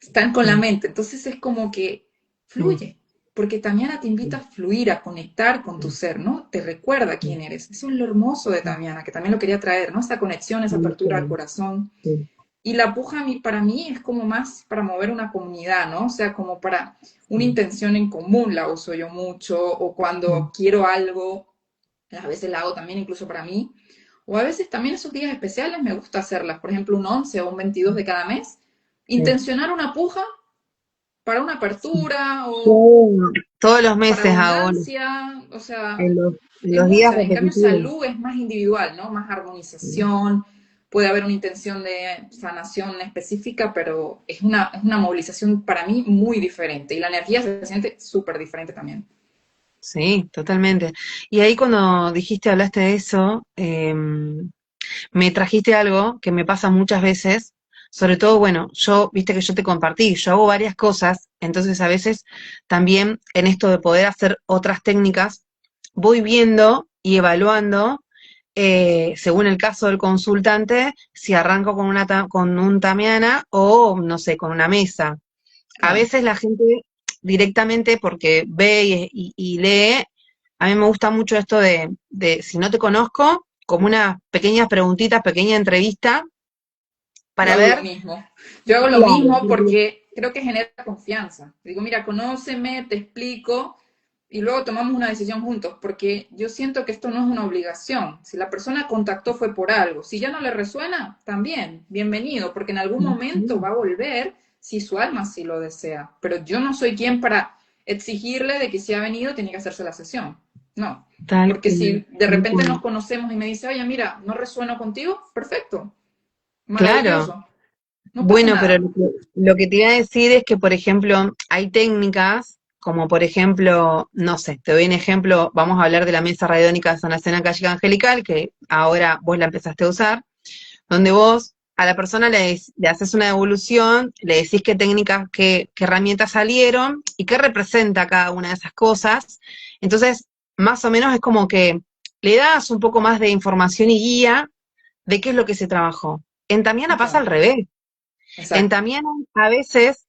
Están con la mm, mente. Entonces es como que mm, fluye, porque Tamiana te invita a fluir, a conectar con tu mm, ser, ¿no? Te recuerda mm, quién eres. Eso es lo hermoso de mm, Tamiana, que también lo quería traer, ¿no? Esa conexión, esa tal apertura al cual, corazón. sí, Y la puja para mí es como más para mover una comunidad, ¿no? O sea, como para una mm, intención en común la uso yo mucho, o mm, cuando quiero algo, a veces la hago también incluso para mí, o a veces también esos días especiales me gusta hacerlas, por ejemplo, un 11 o un 22 de cada mes, sí, intencionar una puja para una sí. apertura o Todos los para meses hago abundancia, o sea, en hay los días muchas. En cambio, repetitivos. salud es más individual, ¿no? Más Sí, armonización, puede haber una intención de sanación específica, pero es una movilización para mí muy diferente y la energía se siente súper diferente también. sí, totalmente. Y ahí cuando dijiste, hablaste de eso, me trajiste algo que me pasa muchas veces, sobre todo, bueno, yo, viste que yo te compartí, yo hago varias cosas, entonces a veces también en esto de poder hacer otras técnicas, voy viendo y evaluando, según el caso del consultante, si arranco con con un Tamiana o, no sé, con una mesa. A Claro, veces la gente directamente porque ve y lee, a mí me gusta mucho esto de si no te conozco, como unas pequeñas preguntitas, pequeña entrevista, Yo para hago lo ver, mismo. Yo hago lo claro, mismo porque creo que genera confianza. Digo, mira, conóceme, te explico y luego tomamos una decisión juntos, porque yo siento que esto no es una obligación. Si la persona contactó fue por algo. Si ya no le resuena, también, bienvenido, porque en algún momento va a volver si su alma sí lo desea. Pero yo no soy quien para exigirle de que si ha venido tiene que hacerse la sesión. No, tal porque cual, si de tal repente nos cual. conocemos y me dice, oye, mira, no resueno contigo, perfecto, Claro. maravilloso, no pasa Bueno, pero nada. lo que te iba a decir es que, por ejemplo, hay técnicas, como por ejemplo, no sé, te doy un ejemplo, vamos a hablar de la mesa radiónica de sanación acálica angelical, que ahora vos la empezaste a usar, donde vos a la persona le haces una devolución, le decís qué técnicas, qué herramientas salieron y qué representa cada una de esas cosas. Entonces, más o menos es como que le das un poco más de información y guía de qué es lo que se trabajó. En Tamiana pasa al Exacto, revés. En exacto. Tamiana a veces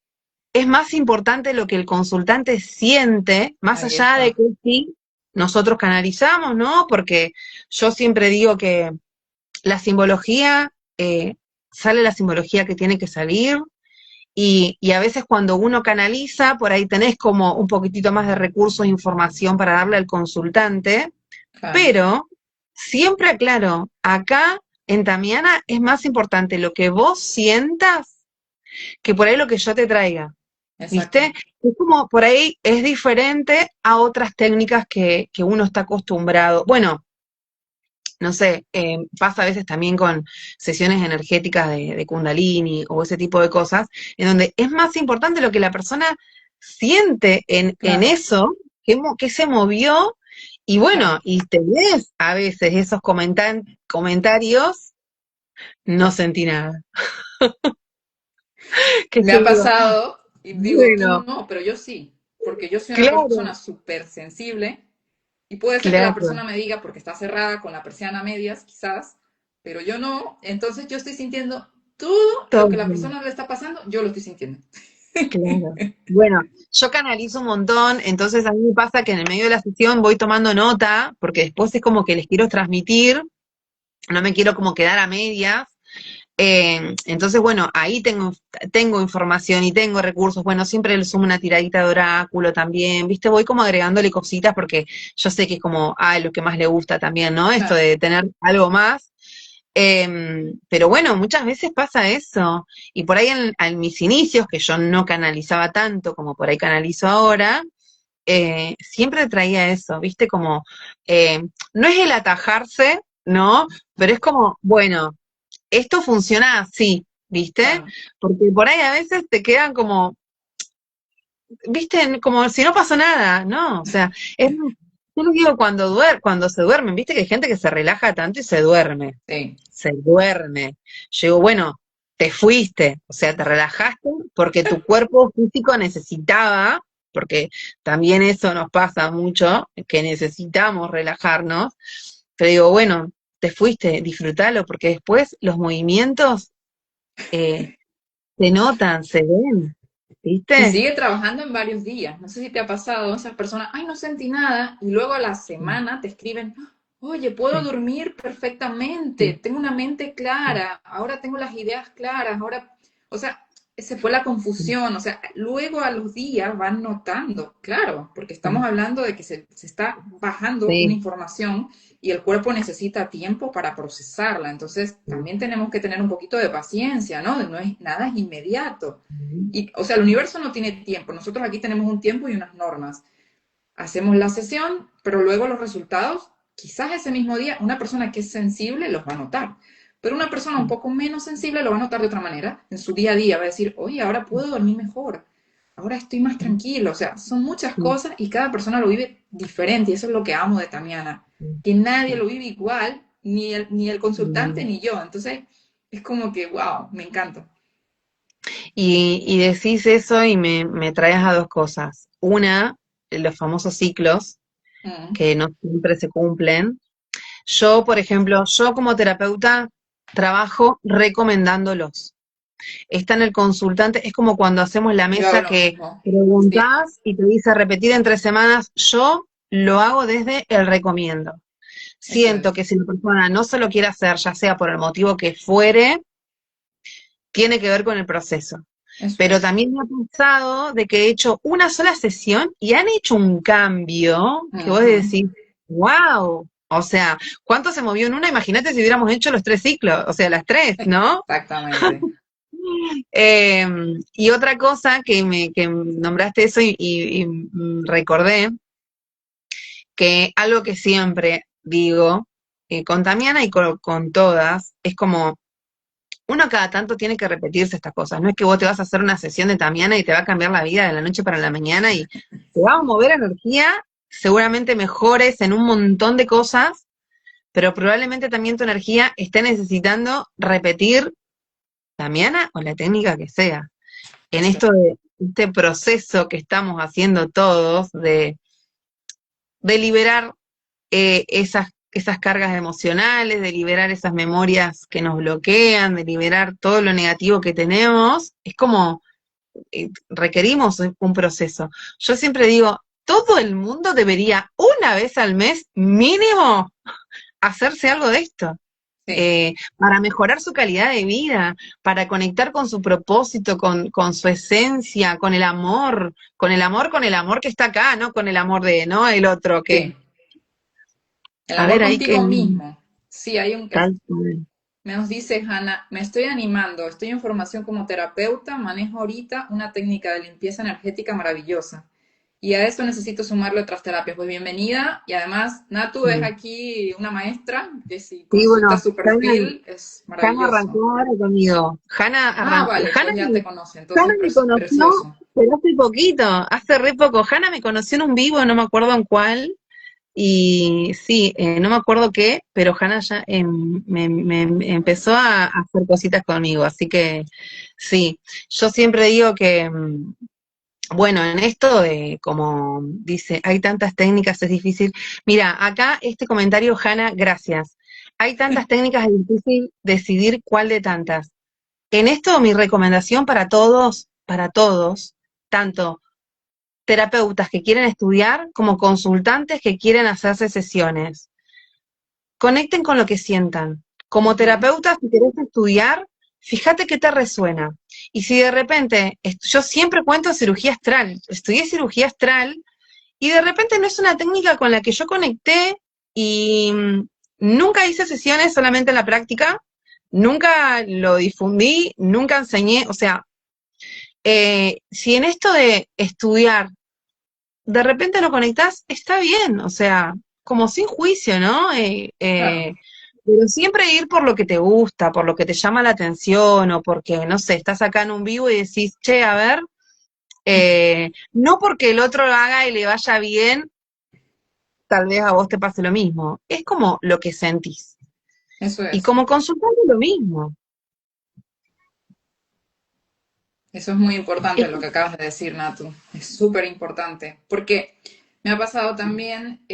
es más importante lo que el consultante siente, más Ahí allá de está. que sí, nosotros canalizamos, ¿no? Porque yo siempre digo que la simbología, sale la simbología que tiene que salir, y a veces cuando uno canaliza, por ahí tenés como un poquitito más de recursos e información para darle al consultante, Claro, pero siempre aclaro, acá en Tamiana es más importante lo que vos sientas que por ahí lo que yo te traiga. exacto. ¿Viste? Es como por ahí es diferente a otras técnicas que uno está acostumbrado. Bueno, no sé, pasa a veces también con sesiones energéticas de Kundalini o ese tipo de cosas, en donde es más importante lo que la persona siente en Claro, eso, que se movió, y claro. bueno, y te ves a veces esos comentarios, no sentí nada. Que Me yo ha digo, "Ah, pasado y digo, tú bueno, no, pero yo sí, porque yo soy una claro, persona súper sensible y puede ser que la claro, persona me diga porque está cerrada con la persiana a medias, quizás, pero yo no, entonces yo estoy sintiendo todo lo que la todo. persona le está pasando, yo lo estoy sintiendo. Claro. Bueno, yo canalizo un montón, entonces a mí me pasa que en el medio de la sesión voy tomando nota, porque después es como que les quiero transmitir, no me quiero como quedar a medias. Entonces, bueno, ahí tengo información y tengo recursos. Bueno, siempre le sumo una tiradita de oráculo también, ¿viste? Voy como agregándole cositas porque yo sé que es como, lo que más le gusta también, ¿no? Esto Claro, de tener algo más. Pero bueno, muchas veces pasa eso. Y por ahí en mis inicios, que yo no canalizaba tanto como por ahí canalizo ahora, siempre traía eso, ¿viste? Como, no es el atajarse, ¿no? Pero es como, bueno, esto funciona así, ¿viste? claro. Porque por ahí a veces te quedan como, ¿viste? Como si no pasó nada, ¿no? O sea, yo les digo cuando se duermen, ¿viste? Que hay gente que se relaja tanto y se duerme. Sí, Se duerme. Yo digo, bueno, te fuiste, o sea, te relajaste porque tu cuerpo físico necesitaba, porque también eso nos pasa mucho, que necesitamos relajarnos, pero digo, bueno, te fuiste, disfrútalo, porque después los movimientos eh, se notan, se ven, y ¿viste? sigue trabajando en varios días. No sé si te ha pasado esas personas, ay, no sentí nada, y luego a la semana te escriben, oye, puedo Sí, dormir perfectamente, sí, tengo una mente sí, clara, ahora tengo las ideas claras, ahora, o sea, se fue la sí, confusión, o sea, luego a los días van notando, claro, porque estamos sí, hablando de que se está bajando una sí, información y el cuerpo necesita tiempo para procesarla, entonces sí, también tenemos que tener un poquito de paciencia, ¿no? No es nada es inmediato. sí, Y, o sea, el universo no tiene tiempo. Nosotros aquí tenemos un tiempo y unas normas. Hacemos la sesión, pero luego los resultados, quizás ese mismo día, una persona que es sensible los va a notar. Pero una persona un poco menos sensible lo va a notar de otra manera. En su día a día va a decir, oye, ahora puedo dormir mejor. Ahora estoy más sí, tranquilo. O sea, son muchas sí, cosas y cada persona lo vive diferente. Y eso es lo que amo de Tamiana. sí, Que nadie sí. lo vive igual, ni el consultante Mm. ni yo. Entonces, es como que, wow, me encanta. Y decís eso y me traes a dos cosas. Una, los famosos ciclos, Mm, que no siempre se cumplen. Yo, por ejemplo, yo como terapeuta trabajo recomendándolos. está en el consultante, es como cuando hacemos la Yo hago mesa lo que mismo. Sí, preguntás y te dice repetir en 3 semanas. Yo lo hago desde el recomiendo. eso Siento es. que si la persona no se lo quiere hacer, ya sea por el motivo que fuere, tiene que ver con el proceso. Eso Pero es. también me ha pasado de que he hecho una sola sesión y han hecho un cambio que vos Ujú. decís, wow, o sea, ¿cuánto se movió en una? Imagínate si hubiéramos hecho los 3 ciclos, o sea, las tres, ¿no? Exactamente. Eh, y otra cosa que nombraste eso recordé que algo que siempre digo, con Tamiana y con todas, es como uno cada tanto tiene que repetirse estas cosas. No es que vos te vas a hacer una sesión de Tamiana y te va a cambiar la vida de la noche para la mañana y te va a mover energía, seguramente mejores en un montón de cosas, pero probablemente también tu energía esté necesitando repetir Tamiana o la técnica que sea. En Eso esto es. de este proceso que estamos haciendo todos de liberar esas cargas emocionales, de liberar esas memorias que nos bloquean, de liberar todo lo negativo que tenemos, es como requerimos un proceso. Yo siempre digo, todo el mundo debería una vez al mes mínimo hacerse algo de esto. Sí. Para mejorar su calidad de vida, para conectar con su propósito, con su esencia, con el amor que está acá, no con el amor de, ¿no? El otro que, Sí. El a amor ver, ahí que contigo mismo. Sí, hay un... tal cual. Nos dice Hanna, me estoy animando, estoy en formación como terapeuta, manejo ahorita una técnica de limpieza energética maravillosa. Y a eso necesito sumarle otras terapias. Pues bienvenida. Y además, Natu es aquí una maestra, que si Sí, consulta bueno, su perfil es Hanna maravilloso. arrancó ahora conmigo. Ah, vale, pues ya te conoce, Hanna entonces me conoció, precioso. pero hace poquito, hace re poco. Hanna me conoció en un vivo, no me acuerdo en cuál. Y sí, no me acuerdo qué, pero Hanna ya me empezó a hacer cositas conmigo. Así que sí, yo siempre digo que, bueno, en esto de, como dice, hay tantas técnicas, es difícil. Mira, acá este comentario, Hanna, gracias. Hay tantas técnicas, es difícil decidir cuál de tantas. En esto mi recomendación para todos, tanto terapeutas que quieren estudiar como consultantes que quieren hacerse sesiones. Conecten con lo que sientan. Como Ujú. terapeuta, si querés estudiar, fíjate qué te resuena. Y si de repente, yo siempre cuento cirugía astral, estudié cirugía astral y de repente no es una técnica con la que yo conecté y nunca hice sesiones solamente en la práctica, nunca lo difundí, nunca enseñé, o sea, si en esto de estudiar de repente no conectás, está bien, o sea, como sin juicio, ¿no? Claro. Pero siempre ir por lo que te gusta, por lo que te llama la atención, o porque, no sé, estás acá en un vivo y decís, che, a ver, no porque el otro lo haga y le vaya bien, tal vez a vos te pase lo mismo. Es como lo que sentís. Eso Y es. como consultante lo mismo. Eso es muy importante Es- lo que acabas de decir, Natu. Es súper importante. Porque me ha pasado también,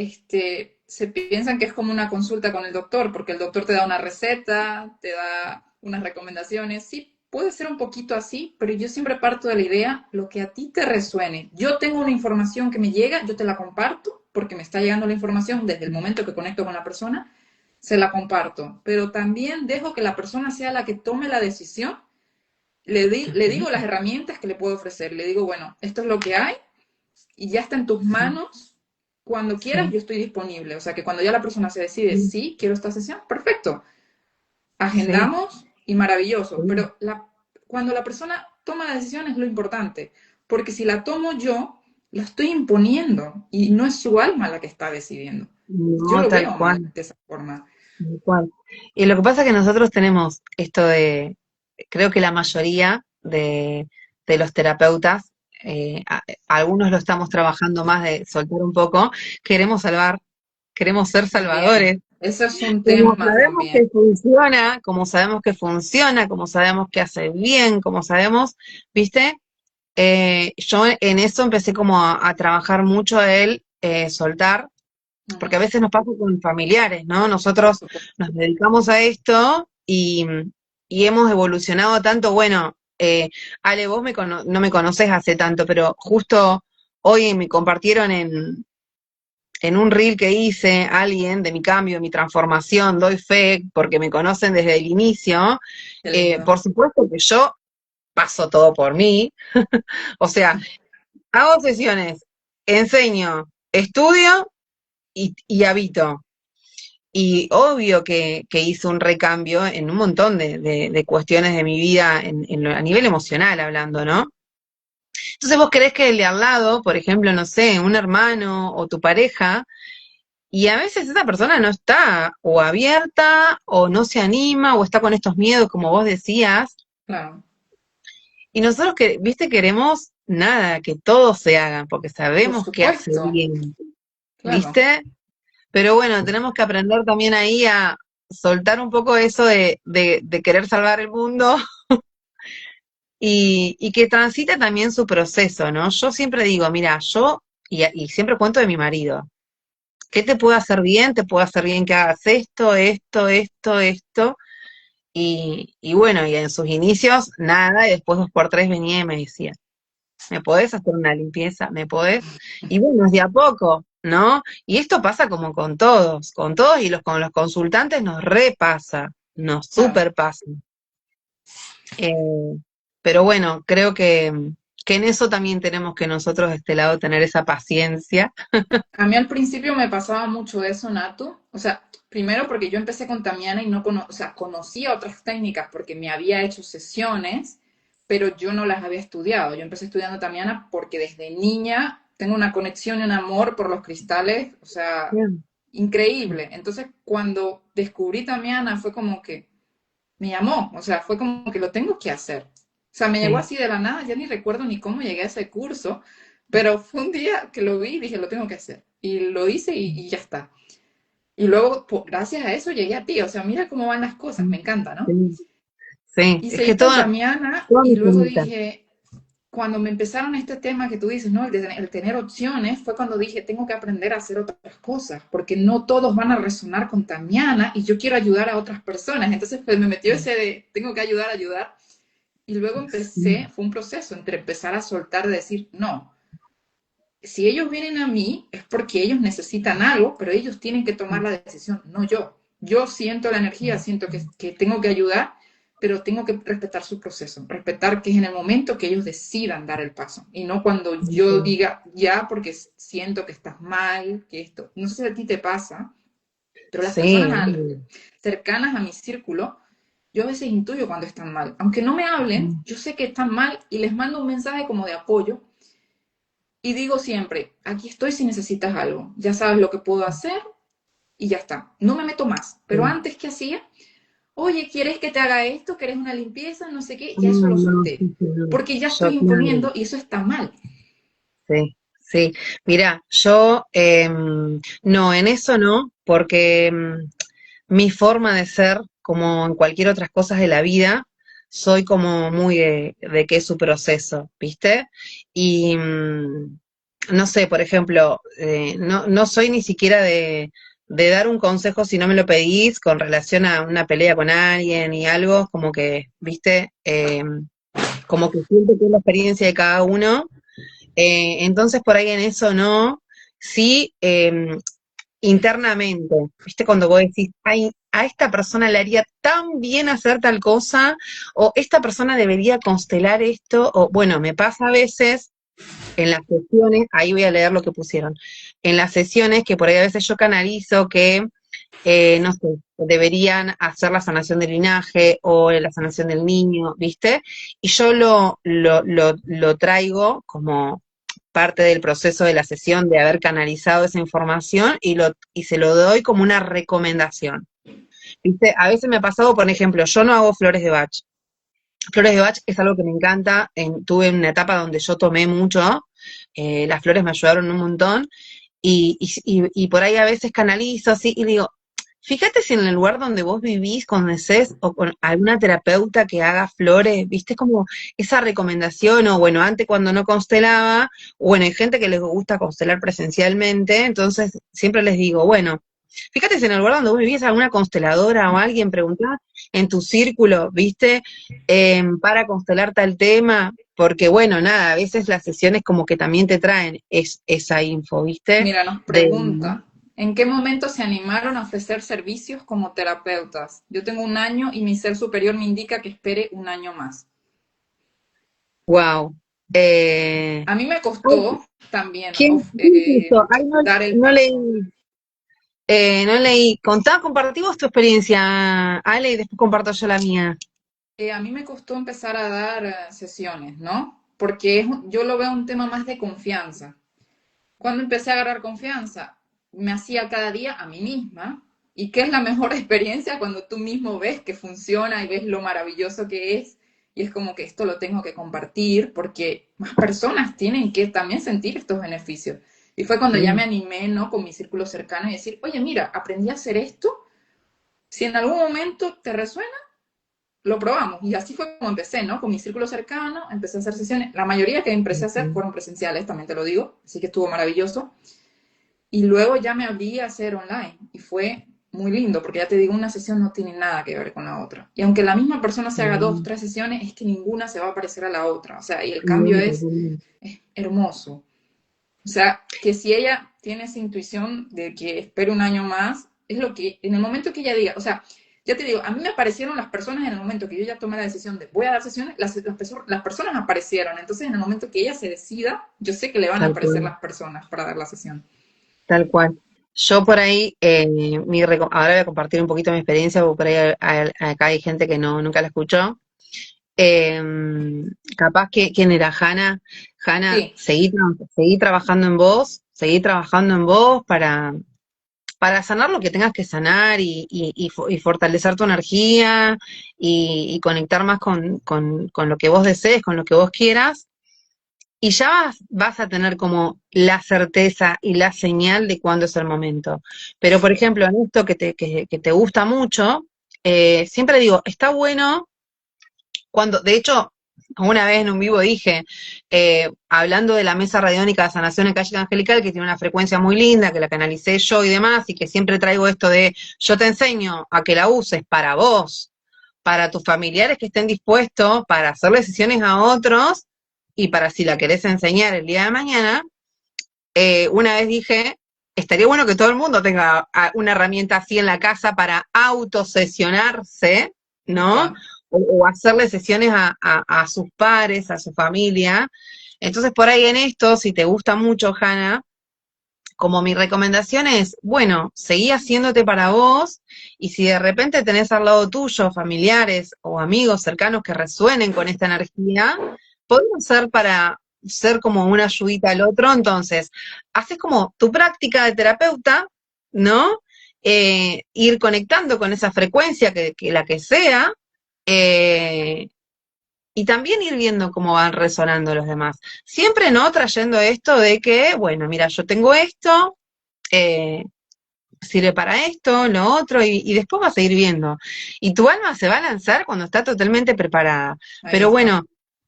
se piensan que es como una consulta con el doctor, porque el doctor te da una receta, te da unas recomendaciones. Sí, puede ser un poquito así, pero yo siempre parto de la idea, lo que a ti te resuene. Yo tengo una información que me llega, yo te la comparto, porque me está llegando la información desde el momento que conecto con la persona, se la comparto. Pero también dejo que la persona sea la que tome la decisión le digo las herramientas que le puedo ofrecer. Le digo, bueno, esto es lo que hay y ya está en tus manos. Cuando quieras, sí, yo estoy disponible. O sea, que cuando ya la persona se decide, sí, quiero esta sesión, perfecto. sí, Agendamos y maravilloso. sí. Pero cuando la persona toma la decisión es lo importante. Porque si la tomo yo, la estoy imponiendo y no es su alma la que está decidiendo. Yo No, lo tal veo más cual. de esa forma. Tal cual. Y lo que pasa es que nosotros tenemos esto de, creo que la mayoría de los terapeutas, algunos lo estamos trabajando más de soltar un poco, queremos salvar, queremos ser También. salvadores. Ese es un Como tema sabemos también. que funciona, como sabemos que funciona, como sabemos que hace bien, como sabemos, ¿viste? Yo en eso empecé como a trabajar mucho el soltar porque a Ujú, veces nos pasa con familiares, ¿no? por Nosotros supuesto. nos dedicamos a esto y hemos evolucionado tanto, bueno, Ale, vos no me conocés hace tanto, pero justo hoy me compartieron en un reel que hice alguien de mi cambio, de mi transformación, doy fe, porque me conocen desde el inicio. Qué lindo. Por supuesto que yo paso todo por mí, o sea, hago sesiones, enseño, estudio y habito. Y obvio que hice un recambio en un montón de cuestiones de mi vida a nivel emocional hablando, ¿no? Entonces vos querés que el de al lado, por ejemplo, no sé, un hermano o tu pareja, y a veces esa persona no está o abierta o no se anima o está con estos miedos, como vos decías, Claro, y nosotros que, viste, queremos nada, que todos se hagan, porque por sabemos que hace supuesto, bien, claro. ¿viste? Pero bueno, tenemos que aprender también ahí a soltar un poco eso de querer salvar el mundo y que transite también su proceso, ¿no? Yo siempre digo, mira, y siempre cuento de mi marido, ¿qué te puede hacer bien? Te puede hacer bien que hagas esto, esto, esto, esto. Y bueno, y en sus inicios, nada, y después 2 por 3 venía y me decía, ¿me podés hacer una limpieza? ¿Me podés? Y bueno, es de a poco, ¿no? Y esto pasa como con todos y con los consultantes nos repasa, nos Claro. superpasa. Eh, pero bueno, creo que en eso también tenemos que nosotros de este lado tener esa paciencia. A mí al principio me pasaba mucho eso, Nato. O sea, primero porque yo empecé con Tamiana y no o sea, conocía otras técnicas porque me había hecho sesiones, pero yo no las había estudiado. Yo empecé estudiando Tamiana porque desde niña tengo una conexión y un amor por los cristales, o sea, Bien. increíble. Entonces, cuando descubrí Tamiana fue como que me llamó, o sea, fue como que lo tengo que hacer. O sea, me llegó Sí, así de la nada, ya ni recuerdo ni cómo llegué a ese curso, pero fue un día que lo vi y dije, lo tengo que hacer. Y lo hice y ya está. Y luego, gracias a eso, llegué a ti. O sea, mira cómo van las cosas, me encanta, ¿no? sí, sí. Y Es que seguí con Tamiana toda y mi luego semita. dije, cuando me empezaron este tema que tú dices, ¿no? El tener opciones, fue cuando dije, tengo que aprender a hacer otras cosas, porque no todos van a resonar con Tamiana y yo quiero ayudar a otras personas. Entonces, pues me metió ese de, tengo que ayudar a ayudar. Y luego Sí, empecé, fue un proceso entre empezar a soltar, de decir, no, si ellos vienen a mí es porque ellos necesitan algo, pero ellos tienen que tomar la decisión, no yo. Yo siento la energía, siento que tengo que ayudar, pero tengo que respetar su proceso, respetar que es en el momento que ellos decidan dar el paso y no cuando yo sí, diga ya porque siento que estás mal, que esto, no sé si a ti te pasa, pero las sí, personas obvio. cercanas a mi círculo, yo a veces intuyo cuando están mal. Aunque no me hablen, yo sé que están mal y les mando un mensaje como de apoyo y digo siempre, aquí estoy si necesitas algo, ya sabes lo que puedo hacer y ya está. No me meto más. Pero Sí. antes, ¿qué hacía? Oye, ¿quieres que te haga esto? ¿Quieres una limpieza? No sé qué. Ya eso No, lo no, solté. sí, sí, no. Porque ya Yo, estoy claro, imponiendo y eso está mal. sí, sí. Mira, yo, no, en eso no, porque mi forma de ser, como en cualquier otras cosas de la vida, soy como muy de que es su proceso, ¿viste? Y no sé, por ejemplo, no soy ni siquiera de dar un consejo si no me lo pedís con relación a una pelea con alguien y algo, como que, ¿viste? Como que siento que es la experiencia de cada uno. Entonces, por ahí en eso no. Sí, internamente, ¿viste? Cuando vos decís, ay, a esta persona le haría tan bien hacer tal cosa, o esta persona debería constelar esto, o bueno, me pasa a veces en las sesiones, ahí voy a leer lo que pusieron, en las sesiones que por ahí a veces yo canalizo que, no sé, deberían hacer la sanación del linaje o la sanación del niño, ¿viste? Y yo lo traigo como parte del proceso de la sesión de haber canalizado esa información y se lo doy como una recomendación. ¿Viste? A veces me ha pasado, por ejemplo, yo no hago flores de Bach. Flores de Bach es algo que me encanta. Tuve una etapa donde yo tomé mucho. Las flores me ayudaron un montón. Y por ahí a veces canalizo así y digo, fíjate si en el lugar donde vos vivís, con estés o con alguna terapeuta que haga flores, viste como esa recomendación, o bueno, antes cuando no constelaba, o bueno, hay gente que les gusta constelar presencialmente, entonces siempre les digo, bueno, Fíjate si en el lugar donde vos vivís alguna consteladora o alguien, preguntá en tu círculo, ¿viste? Para constelar tal tema, porque bueno, nada, a veces las sesiones como que también te traen esa info, ¿viste? Mira, nos De, pregunta, ¿en qué momento se animaron a ofrecer servicios como terapeutas? Yo tengo 1 año y mi ser superior me indica que espere 1 año más. wow. A mí me Ay, costó también ¿quién hizo? Ay, no, dar el no leí. paso. No leí. Compartí vos tu experiencia, Ale, y después comparto yo la mía. A mí me costó empezar a dar sesiones, ¿no? Porque yo lo veo un tema más de confianza. Cuando empecé a agarrar confianza, me hacía cada día a mí misma. ¿Y qué es la mejor experiencia cuando tú mismo ves que funciona y ves lo maravilloso que es? Y es como que esto lo tengo que compartir porque más personas tienen que también sentir estos beneficios. Y fue cuando ya Sí, me animé, ¿no? Con mi círculo cercano y decir, oye, mira, aprendí a hacer esto. Si en algún momento te resuena, lo probamos. Y así fue como empecé, ¿no? Con mi círculo cercano, empecé a hacer sesiones. La mayoría que empecé a hacer sí, fueron presenciales, también te lo digo. Así que estuvo maravilloso. Y luego ya me abrí a hacer online y fue muy lindo, porque ya te digo, una sesión no tiene nada que ver con la otra. Y aunque la misma persona se haga dos, sí, 3 sesiones, es que ninguna se va a parecer a la otra. O sea, y el cambio no, es, totalmente. es hermoso. O sea, que si ella tiene esa intuición de que espere 1 año más, es lo que, en el momento que ella diga, o sea, ya te digo, a mí me aparecieron las personas en el momento que yo ya tomé la decisión de voy a dar sesiones, las personas aparecieron. Entonces, en el momento que ella se decida, yo sé que le van a Tal aparecer cual. las personas para dar la sesión. Tal cual. Yo por ahí, ahora voy a compartir un poquito mi experiencia, porque por ahí acá hay gente que no, nunca la escuchó. Eh, Capaz que, ¿quién era? Hanna. Hanna, Sí, seguí trabajando en vos, seguí trabajando en vos para sanar lo que tengas que sanar y fortalecer tu energía y conectar más con lo que vos desees, con lo que vos quieras. Y ya vas a tener como la certeza y la señal de cuándo es el momento. Pero, por ejemplo, en esto que te gusta mucho, siempre digo, está bueno cuando, de hecho, una vez en un vivo dije, hablando de la mesa radiónica de sanación en Calle Angelical, que tiene una frecuencia muy linda, que la canalicé yo y demás, y que siempre traigo esto de, yo te enseño a que la uses para vos, para tus familiares que estén dispuestos, para hacer decisiones a otros, y para si la querés enseñar el día de mañana, una vez dije, estaría bueno que todo el mundo tenga una herramienta así en la casa para autosesionarse, ¿no? total. O hacerle sesiones a sus pares, a su familia. Entonces, por ahí en esto, si te gusta mucho, Hanna, como mi recomendación es, bueno, seguí haciéndote para vos, y si de repente tenés al lado tuyo familiares o amigos cercanos que resuenen con esta energía, podemos ser para ser como una ayudita al otro. Entonces, haces como tu práctica de terapeuta, ¿no? Ir conectando con esa frecuencia, que la que sea, eh, y también ir viendo cómo van resonando los demás. Siempre no trayendo esto de que, bueno, mira, yo tengo esto, eh, sirve para esto, lo otro, y después vas a ir viendo. Y tu alma se va a lanzar cuando está totalmente preparada. Ahí Pero está. bueno,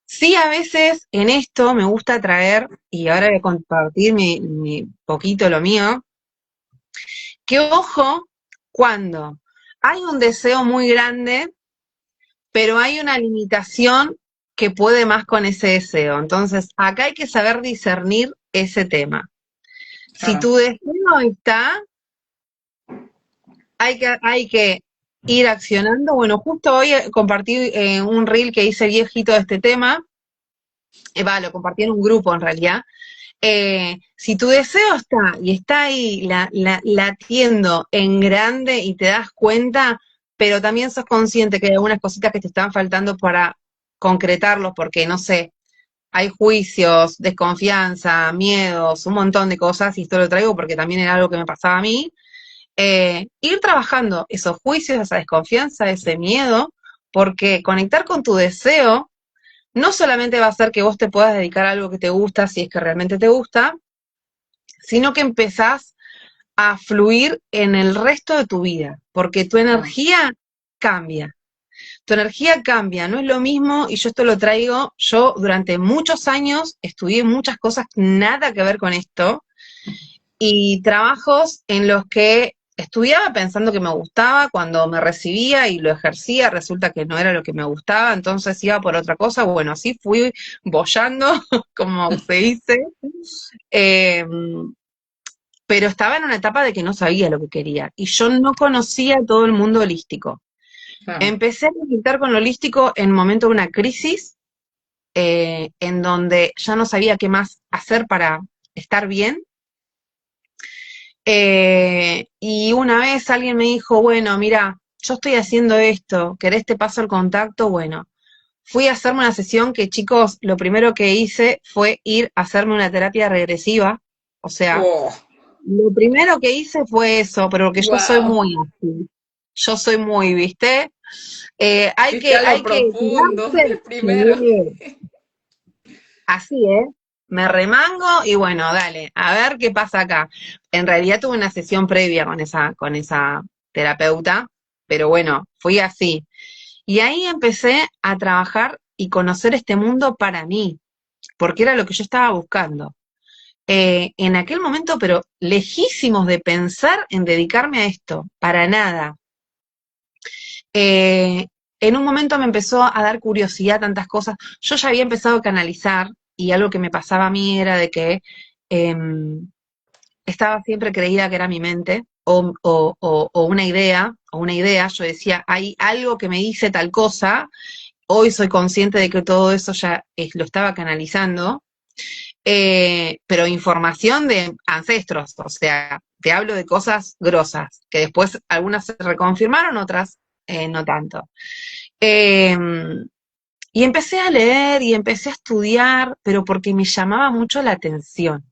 sí, a veces en esto me gusta traer, y ahora voy a compartir mi poquito lo mío, que ojo cuando hay un deseo muy grande, pero hay una limitación que puede más con ese deseo. Entonces, acá hay que saber discernir ese tema. Si Claro. tu deseo está, hay que ir accionando. Bueno, justo hoy compartí un reel que hice viejito de este tema, lo compartí en un grupo en realidad. Si tu deseo está y está ahí latiendo en grande y te das cuenta, pero también sos consciente que hay algunas cositas que te están faltando para concretarlos, porque no sé, hay juicios, desconfianza, miedos, un montón de cosas, y esto lo traigo porque también era algo que me pasaba a mí. Ir trabajando esos juicios, esa desconfianza, ese miedo, porque conectar con tu deseo no solamente va a hacer que vos te puedas dedicar a algo que te gusta, si es que realmente te gusta, sino que empezás a fluir en el resto de tu vida, porque tu Claro. energía cambia. Tu energía cambia, no es lo mismo, y yo esto lo traigo, yo durante muchos años estudié muchas cosas nada que ver con esto, y trabajos en los que estudiaba pensando que me gustaba, cuando me recibía y lo ejercía, resulta que no era lo que me gustaba, entonces iba por otra cosa. Bueno, así fui boyando, como se dice, eh, pero estaba en una etapa de que no sabía lo que quería, y yo no conocía todo el mundo holístico. Claro. Empecé a conectar con lo holístico en un momento de una crisis, en donde ya no sabía qué más hacer para estar bien. Y una vez alguien me dijo, bueno, mira, yo estoy haciendo esto, ¿querés te paso el contacto? Bueno, fui a hacerme una sesión que, chicos, lo primero que hice fue ir a hacerme una terapia regresiva. O sea, Oh, lo primero que hice fue eso, pero porque yo soy wow. muy así. Yo soy muy, ¿viste? Fuiste a lo Hay que profundo de tirarse. primero. Sí, así, ¿eh? Me remango y bueno, dale, a ver qué pasa acá. En realidad tuve una sesión previa con esa terapeuta, pero bueno, fui así. Y ahí empecé a trabajar y conocer este mundo para mí, porque era lo que yo estaba buscando. En aquel momento, pero lejísimos de pensar en dedicarme a esto, para nada. Eh, en un momento me empezó a dar curiosidad tantas cosas. Yo ya había empezado a canalizar y algo que me pasaba a mí era de que eh, estaba siempre creída que era mi mente o una idea. Yo decía, hay algo que me dice tal cosa. Hoy soy consciente de que todo eso ya lo estaba canalizando, pero información de ancestros, o sea, te hablo de cosas grosas, que después algunas se reconfirmaron, otras no tanto. Eh, y empecé a leer y empecé a estudiar, pero porque me llamaba mucho la atención.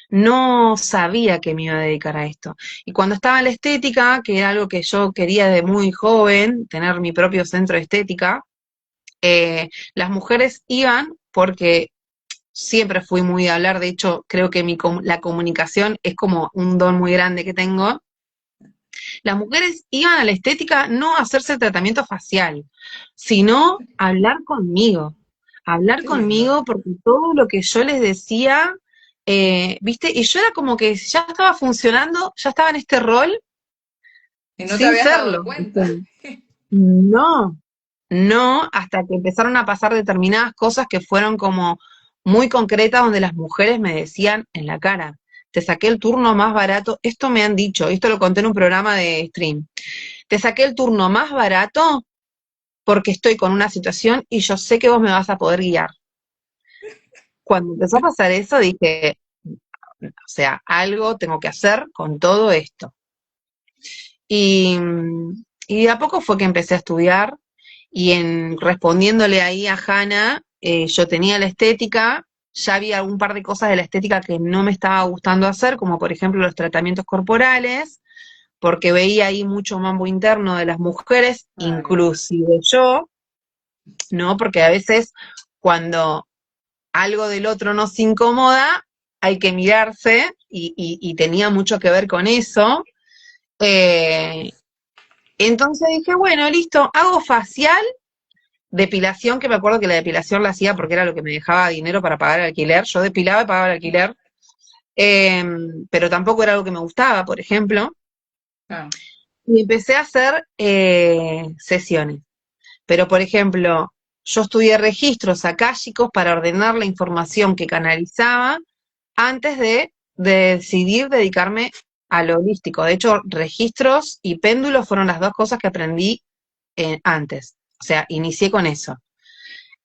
No sabía que me iba a dedicar a esto. Y cuando estaba en la estética, que era algo que yo quería de muy joven, tener mi propio centro de estética, las mujeres iban porque siempre fui muy a hablar. De hecho, creo que la comunicación es como un don muy grande que tengo. Las mujeres iban a la estética no a hacerse tratamiento facial, sino a hablar Qué lindo. conmigo porque todo lo que yo les decía, viste, y yo era como que ya estaba funcionando, ya estaba en este rol Y no te sin habías dado serlo. cuenta. No, no, hasta que empezaron a pasar determinadas cosas que fueron como muy concretas, donde las mujeres me decían en la cara, te saqué el turno más barato, esto me han dicho, esto lo conté en un programa de stream, te saqué el turno más barato porque estoy con una situación y yo sé que vos me vas a poder guiar. Cuando empezó a pasar eso dije, o sea, algo tengo que hacer con todo esto. Y, y de a poco fue que empecé a estudiar y respondiéndole ahí a Hannah, yo tenía la estética, ya había un par de cosas de la estética que no me estaba gustando hacer, como por ejemplo los tratamientos corporales, porque veía ahí mucho mambo interno de las mujeres, Claro. inclusive yo, ¿no? Porque a veces cuando algo del otro nos incomoda, hay que mirarse y tenía mucho que ver con eso. Eh, entonces dije, bueno, listo, hago facial. Depilación, que me acuerdo que la depilación la hacía porque era lo que me dejaba dinero para pagar el alquiler. Yo depilaba y pagaba el alquiler, eh, pero tampoco era algo que me gustaba, por ejemplo. Claro. Y empecé a hacer sesiones. Pero, por ejemplo, yo estudié registros akáshicos para ordenar la información que canalizaba antes de decidir dedicarme a lo holístico. De hecho, registros y péndulos fueron las dos cosas que aprendí antes. O sea, inicié con eso.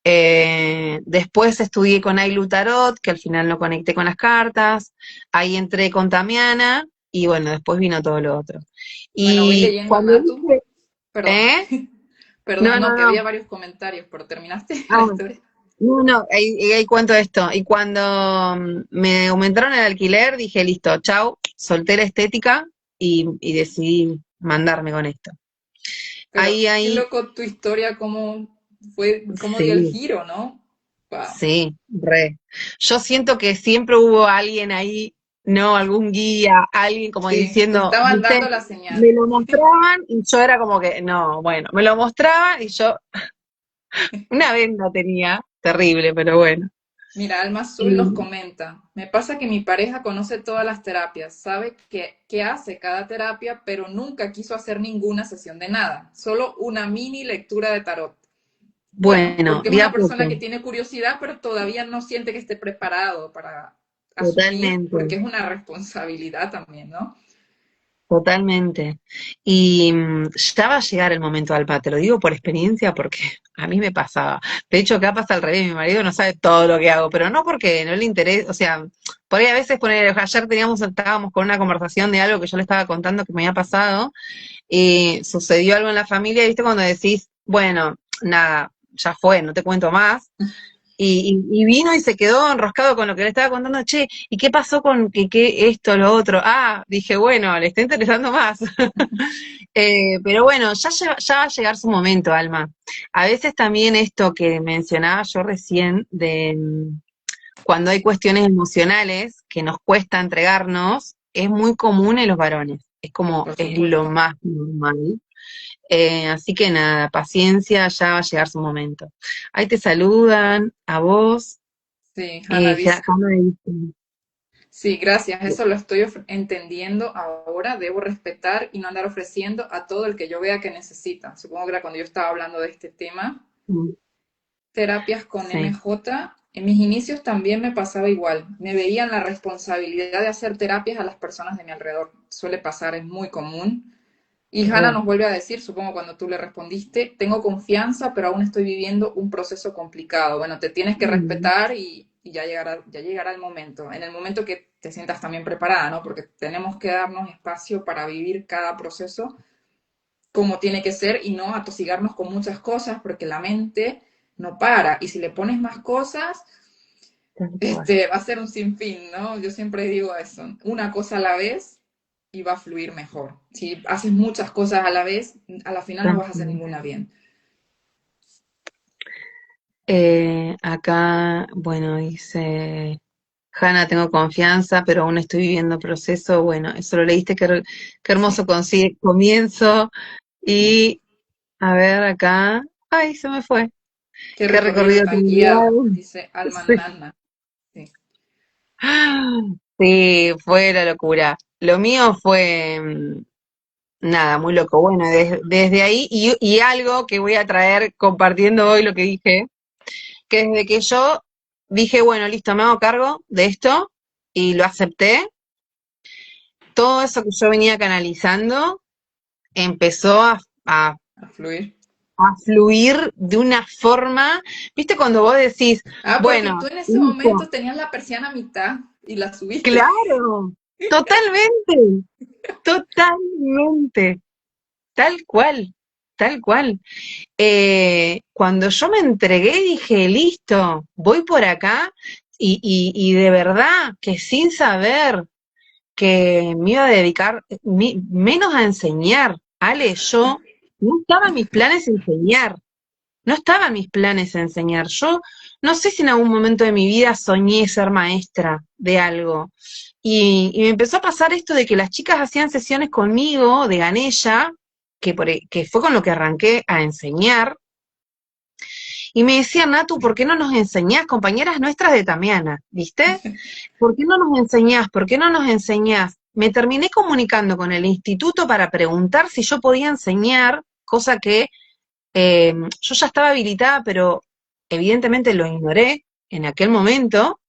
Después estudié con Ailu Tarot, que al final no conecté con las cartas. Ahí entré con Tamiana y bueno, después vino todo lo otro. Bueno, voy Y leyendo a cuando Natu. dije, Perdón. ¿eh? Perdón, No, no, no, que no. había varios comentarios, pero terminaste la Ah, historia. no, no, ahí cuento esto. Y cuando me aumentaron el alquiler, dije, listo, chau, solté la estética y decidí mandarme con esto. Pero qué Ahí, loco tu historia, cómo fue, cómo dio el sí, giro, ¿no? Wow. sí, re. Yo siento que siempre hubo alguien ahí, ¿no? Algún guía, alguien como Sí, te diciendo, estaban ¿viste? dando la Me señal. lo mostraban y yo era como que, no, bueno, me lo mostraban y yo una venda tenía, terrible, pero bueno. Mira, Alma Azul los Y comenta. Me pasa que mi pareja conoce todas las terapias, sabe qué hace cada terapia, pero nunca quiso hacer ninguna sesión de nada, solo una mini lectura de tarot. Bueno, bueno, porque es de a una persona poco, que tiene curiosidad, pero todavía no siente que esté preparado para asumir, totalmente. porque es una responsabilidad también, ¿no? Totalmente. Y ya va a llegar el momento, Alma, te lo digo por experiencia porque a mí me pasaba. De hecho, acá pasa al revés, mi marido no sabe todo lo que hago, pero no porque no le interesa, o sea, por ahí a veces ayer estábamos con una conversación de algo que yo le estaba contando que me había pasado, y sucedió algo en la familia, y viste cuando decís, bueno, nada, ya fue, no te cuento más, y vino y se quedó enroscado con lo que le estaba contando, che, ¿y qué pasó con que esto, lo otro? Ah, dije, bueno, le está interesando más. Pero bueno, ya va a llegar su momento, Alma. A veces también esto que mencionaba yo recién, de cuando hay cuestiones emocionales que nos cuesta entregarnos, es muy común en los varones. Es como, Por es lo supuesto. más normal. Así que nada, paciencia, ya va a llegar su momento. Ahí te saludan, a vos, Sí, Hanna dice. Hanna dice, Sí, gracias. Eso lo estoy entendiendo ahora. Debo respetar y no andar ofreciendo a todo el que yo vea que necesita. Supongo que era cuando yo estaba hablando de este tema. mm, Terapias con sí, MJ. En mis inicios también me pasaba igual. Me veían la responsabilidad de hacer terapias a las personas de mi alrededor. Suele pasar, es muy común. Y Hannah re, nos vuelve a decir, supongo cuando tú le respondiste, tengo confianza, pero aún estoy viviendo un proceso complicado. Bueno, te tienes que mm, respetar y ya llegará el momento, en el momento que te sientas también preparada, ¿no? Porque tenemos que darnos espacio para vivir cada proceso como tiene que ser y no atosigarnos con muchas cosas, porque la mente no para. Y si le pones más cosas, tal cual. va a ser un sinfín, ¿no? Yo siempre digo eso, una cosa a la vez y va a fluir mejor. Si haces muchas cosas a la vez, a la final no Tal vas a hacer cual. ninguna bien. Acá, bueno, dice, Hanna, tengo confianza, pero aún estoy viviendo proceso. Bueno, eso lo leíste, qué Sí. hermoso comienzo. Y a ver acá, ay, se me fue. Qué Qué recorrido recorrido tan tan guiado, largo. dice Alma Sí. Nana. Sí. Sí, fue la locura. Lo mío fue nada, muy loco. Bueno, desde ahí, y algo que voy a traer compartiendo hoy lo que dije, que desde que yo dije, bueno, listo, me hago cargo de esto y lo acepté, todo eso que yo venía canalizando empezó A fluir. a fluir de una forma, ¿viste? Cuando vos decís, Ah, porque tú bueno, en ese listo, momento tenías la persiana a mitad y la subiste. claro, totalmente, totalmente, tal cual, tal cual. Cuando yo me entregué dije, listo, voy por acá y de verdad que sin saber que me iba a dedicar menos a enseñar, Ale, yo no estaba en mis planes enseñar, no estaba en mis planes enseñar. Yo no sé si en algún momento de mi vida soñé ser maestra de algo. Y me empezó a pasar esto de que las chicas hacían sesiones conmigo de Ganella, que fue con lo que arranqué a enseñar, y me decían, Natu, ¿por qué no nos enseñás? Compañeras nuestras de Tamiana, ¿viste? ¿Por qué no nos enseñás? ¿Por qué no nos enseñás? Me terminé comunicando con el instituto para preguntar si yo podía enseñar, cosa que yo ya estaba habilitada, pero evidentemente lo ignoré en aquel momento,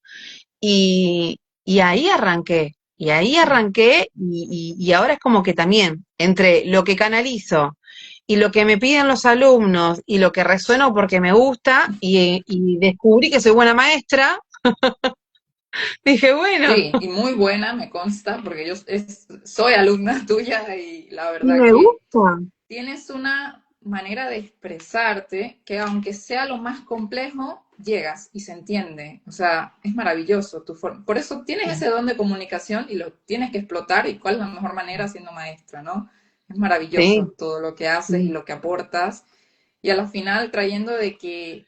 y ahí arranqué. Y ahí arranqué, y ahora es como que también, entre lo que canalizo y lo que me piden los alumnos y lo que resueno porque me gusta, y descubrí que soy buena maestra, dije, bueno, Sí, y muy buena, me consta, porque soy alumna tuya y la y verdad me que gusta. tienes una manera de expresarte que aunque sea lo más complejo, llegas y se entiende. O sea, es maravilloso tu forma. Por eso tienes ese don de comunicación y lo tienes que explotar y cuál es la mejor manera siendo maestra, ¿no? Es Sí, maravilloso todo lo que haces y sí, lo que aportas y a la final trayendo de que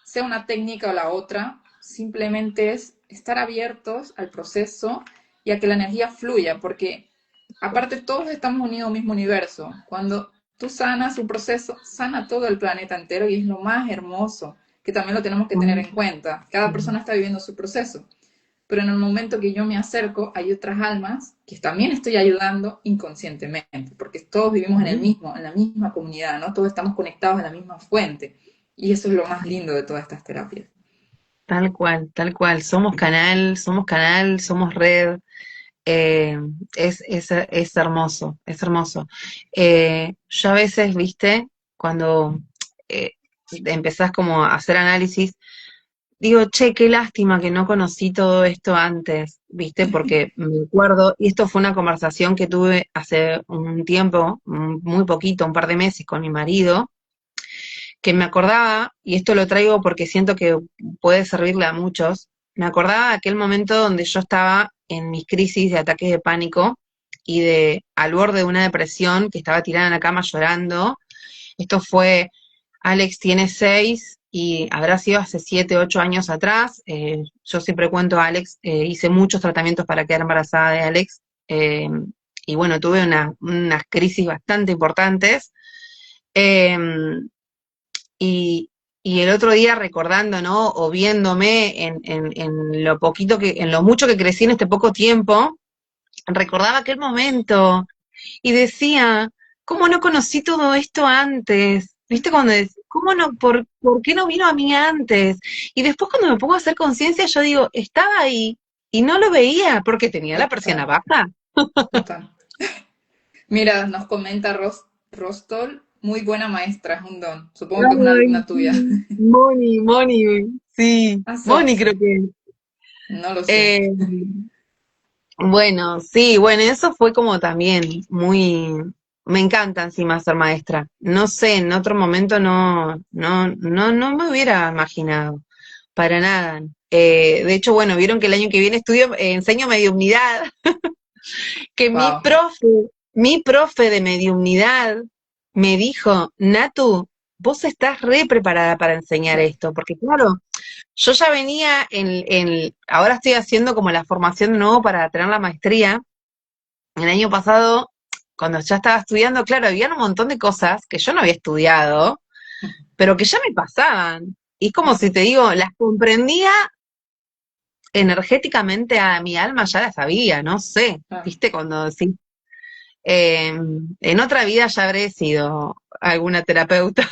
sea una técnica o la otra, simplemente es estar abiertos al proceso y a que la energía fluya, porque aparte todos estamos unidos en un mismo universo. Cuando tú sanas un proceso, sana todo el planeta entero y es lo más hermoso. que también lo tenemos que tener en cuenta. Cada persona está viviendo su proceso, pero en el momento que yo me acerco, hay otras almas que también estoy ayudando inconscientemente, porque todos vivimos en la misma comunidad, ¿no? Todos estamos conectados a la misma fuente, y eso es lo más lindo de todas estas terapias. tal cual. Somos canal, somos red. Eh, es hermoso, es hermoso. Yo a veces, viste, cuando eh, empezás como a hacer análisis, digo, che, qué lástima que no conocí todo esto antes, viste, porque me acuerdo, y esto fue una conversación que tuve hace un tiempo, muy poquito, un par de meses con mi marido, que me acordaba, y esto lo traigo porque siento que puede servirle a muchos, me acordaba de aquel momento donde yo estaba en mis crisis de ataques de pánico y al borde de una depresión, que estaba tirada en la cama llorando. Esto fue, Alex tiene 6 y habrá sido hace 7, 8 años atrás. Yo siempre cuento a Alex, hice muchos tratamientos para quedar embarazada de Alex, eh, y bueno, tuve unas crisis bastante importantes. Eh, y, y el otro día recordando, ¿no? O viéndome en lo poquito en lo mucho que crecí en este poco tiempo, recordaba aquel momento y decía, ¿cómo no conocí todo esto antes? ¿Viste? ¿Cómo no, por qué no vino a mí antes? Y después cuando me pongo a hacer conciencia, yo digo, estaba ahí y no lo veía porque tenía la persiana Total, baja. total. Mira, nos comenta Rostol, muy buena maestra, es un don. Supongo que es una Ay, alumna tuya. sí, Moni, sí, Ah, Moni creo sí, que. no lo sé. Eh, Bueno, sí, bueno, eso fue como también me encanta encima ser maestra. No sé, en otro momento no me hubiera imaginado, para nada. De hecho, bueno, vieron que el año que viene enseño mediumnidad, que Wow. mi profe de mediumnidad me dijo, Natu, vos estás re preparada para enseñar esto, porque claro, yo ya venía ahora estoy haciendo como la formación de nuevo para tener la maestría. El año pasado, cuando ya estaba estudiando, claro, había un montón de cosas que yo no había estudiado, pero que ya me pasaban. Y es como si te digo, las comprendía energéticamente a mi alma, ya las sabía, no sé, Ah, ¿viste? Cuando sí. En otra vida ya habré sido alguna terapeuta.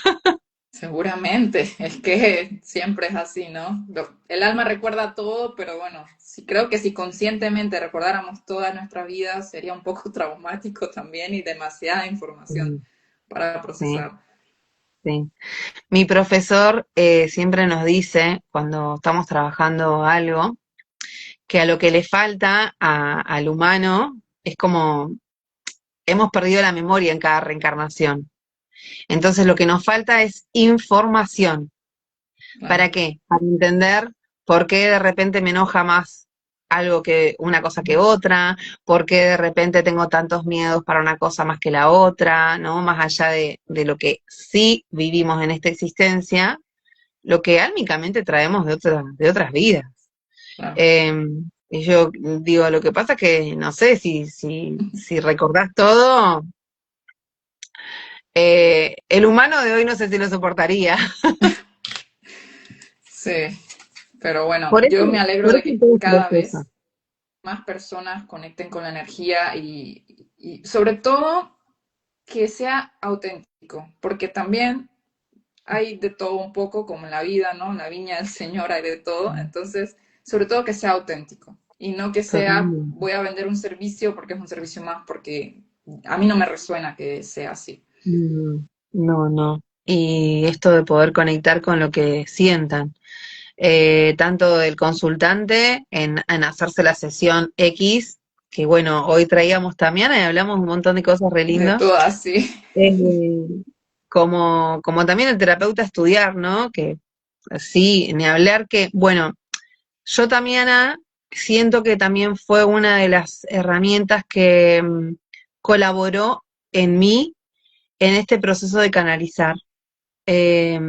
seguramente, es que siempre es así, ¿no? El alma recuerda todo, pero bueno, sí, creo que si conscientemente recordáramos toda nuestra vida sería un poco traumático también y demasiada información Sí, para sí, procesar. sí. Mi profesor siempre nos dice, cuando estamos trabajando algo, que a lo que le falta al humano es como hemos perdido la memoria en cada reencarnación. Entonces lo que nos falta es información. Claro. ¿Para qué? Para entender por qué de repente me enoja más algo que una cosa que otra, por qué de repente tengo tantos miedos para una cosa más que la otra, ¿no? Más allá de lo que sí vivimos en esta existencia, lo que álmicamente traemos de otras vidas. Claro. Eh, y yo digo, lo que pasa es que no sé si recordás todo, el humano de hoy no sé si lo soportaría. Sí, pero bueno, yo me alegro Por de eso que todo es cada proceso. vez más personas conecten con la energía y sobre todo que sea auténtico, porque también hay de todo un poco, como en la vida, ¿no? En la viña del Señor hay de todo, entonces, sobre todo que sea auténtico y no que sea Totalmente. voy a vender un servicio porque es un servicio más, porque a mí no me resuena que sea así. No, no. Y esto de poder conectar con lo que sientan, tanto del consultante en hacerse la sesión X, que bueno, hoy traíamos también y hablamos un montón de cosas re De lindas, todo así. eh, como también el terapeuta estudiar, ¿no? Que sí, ni hablar que, bueno, yo también siento que también fue una de las herramientas que colaboró en mí en este proceso de canalizar, eh,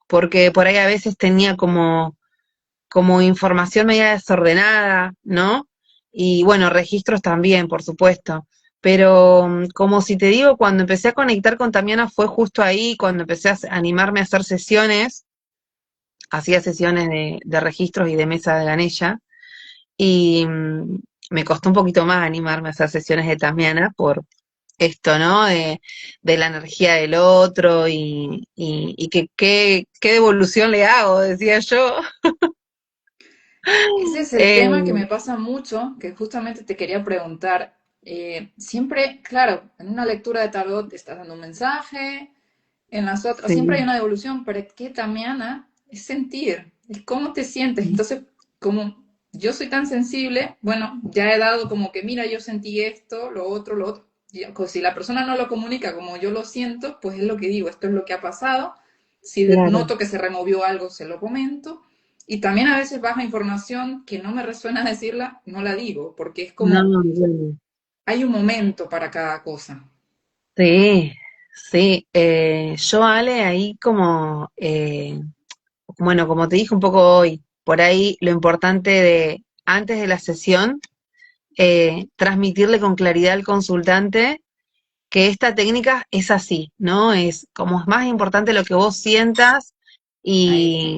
porque por ahí a veces tenía como información media desordenada, ¿no? Y bueno, registros también, por supuesto. Pero como si te digo, cuando empecé a conectar con Tamiana fue justo ahí, cuando empecé a animarme a hacer sesiones, hacía sesiones de registros y de mesa de ganella, y me costó un poquito más animarme a hacer sesiones de Tamiana por esto, ¿no? De la energía del otro y que qué devolución le hago, decía yo. Ese es el tema que Eh, me pasa mucho, que justamente te quería preguntar. Siempre, claro, en una lectura de tarot te estás dando un mensaje, en las otras siempre hay sí, una devolución, pero es que Tamiana es sentir, es cómo te sientes. Entonces, como yo soy tan sensible, bueno, ya he dado como que, mira, yo sentí esto, lo otro, lo otro. Si la persona no lo comunica como yo lo siento, pues es lo que digo, esto es lo que ha pasado. Si claro. noto que se removió algo, se lo comento. Y también a veces baja información que no me resuena decirla, no la digo, porque es No, como, bueno. hay un momento para cada cosa. Sí, sí. Yo, Ale, ahí como, bueno, como te dije un poco hoy, por ahí lo importante de antes de la sesión, transmitirle con claridad al consultante que esta técnica es así, ¿no? Es como es más importante lo que vos sientas Ahí está.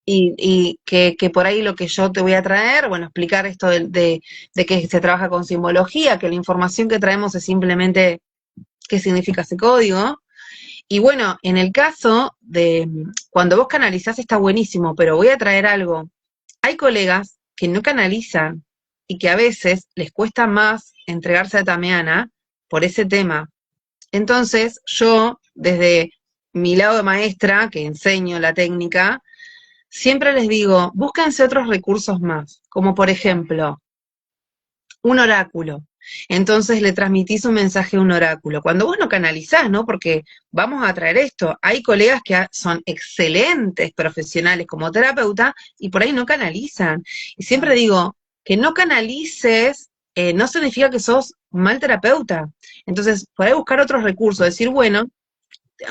y, y que por ahí lo que yo te voy a traer, bueno, explicar esto de que se trabaja con simbología, que la información que traemos es simplemente qué significa ese código. Y bueno, en el caso de cuando vos canalizás está buenísimo, pero voy a traer algo. Hay colegas que no canalizan y que a veces les cuesta más entregarse a Tameana por ese tema. Entonces, yo, desde mi lado de maestra, que enseño la técnica, siempre les digo, búsquense otros recursos más, como por ejemplo, un oráculo. Entonces le transmitís un mensaje a un oráculo. Cuando vos no canalizás, ¿no? Porque vamos a traer esto. Hay colegas que son excelentes profesionales como terapeuta y por ahí no canalizan. Y siempre Claro. digo, que no canalices no significa que sos mal terapeuta. Entonces, por ahí buscar otros recursos, decir, bueno,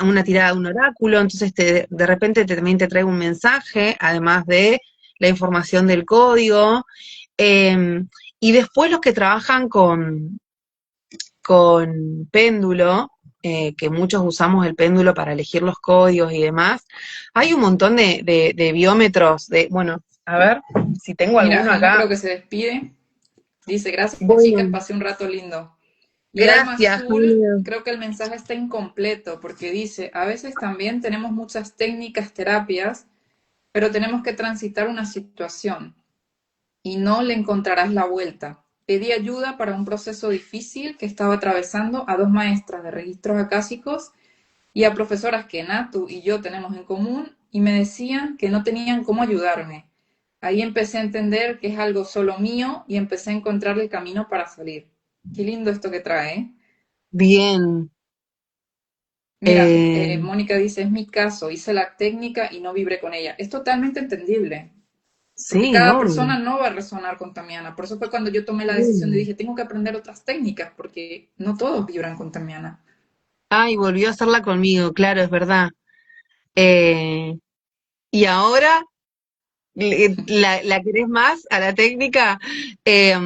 una tirada de un oráculo, entonces de repente también te traigo un mensaje, además de la información del código. Eh, y después los que trabajan con péndulo, que muchos usamos el péndulo para elegir los códigos y demás, hay un montón de biómetros, bueno, a ver si tengo Mira, alguno Jano acá. creo que se despide. Dice, gracias chicas, Bueno, pasé un rato lindo. Y Alma gracias, Azul, Julio. creo que el mensaje está incompleto porque dice, a veces también tenemos muchas técnicas, terapias, pero tenemos que transitar una situación y no le encontrarás la vuelta. Pedí ayuda para un proceso difícil que estaba atravesando a dos maestras de registros acásicos y a profesoras que Natu y yo tenemos en común y me decían que no tenían cómo ayudarme. Ahí empecé a entender que es algo solo mío y empecé a encontrar el camino para salir. Qué lindo esto que trae, ¿eh? Bien. Mira, Eh, Mónica dice, es mi caso, hice la técnica y no vibré con ella. Es totalmente entendible, porque sí, cada obvio. persona no va a resonar con Tamiana. Por eso fue cuando yo tomé la decisión de Obvio. dije, tengo que aprender otras técnicas, porque no todos vibran con Tamiana. Ay, volvió a hacerla conmigo, claro, es verdad. Eh, y ahora la querés más a la técnica. Eh,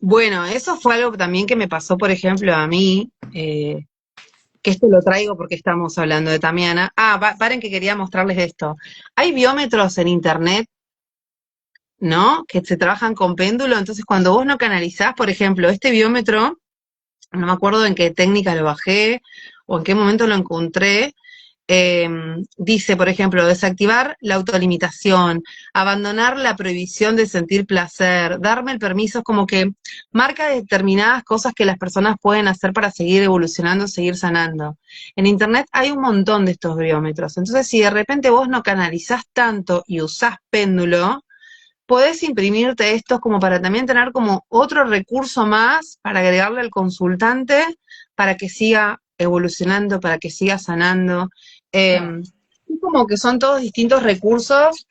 bueno, eso fue algo también que me pasó, por ejemplo, a mí, que esto lo traigo porque estamos hablando de Tamiana. Ah, paren que quería mostrarles esto. Hay biómetros en internet, ¿no? Que se trabajan con péndulo, entonces cuando vos no canalizás, por ejemplo, este biómetro, no me acuerdo en qué técnica lo bajé o en qué momento lo encontré, eh, dice, por ejemplo, desactivar la autolimitación, abandonar la prohibición de sentir placer, darme el permiso, es como que marca determinadas cosas que las personas pueden hacer para seguir evolucionando, seguir sanando. En Internet hay un montón de estos biómetros, entonces si de repente vos no canalizás tanto y usás péndulo, podés imprimirte estos como para también tener como otro recurso más para agregarle al consultante para que siga evolucionando, para que siga sanando. Eh, Claro. como que son todos distintos recursos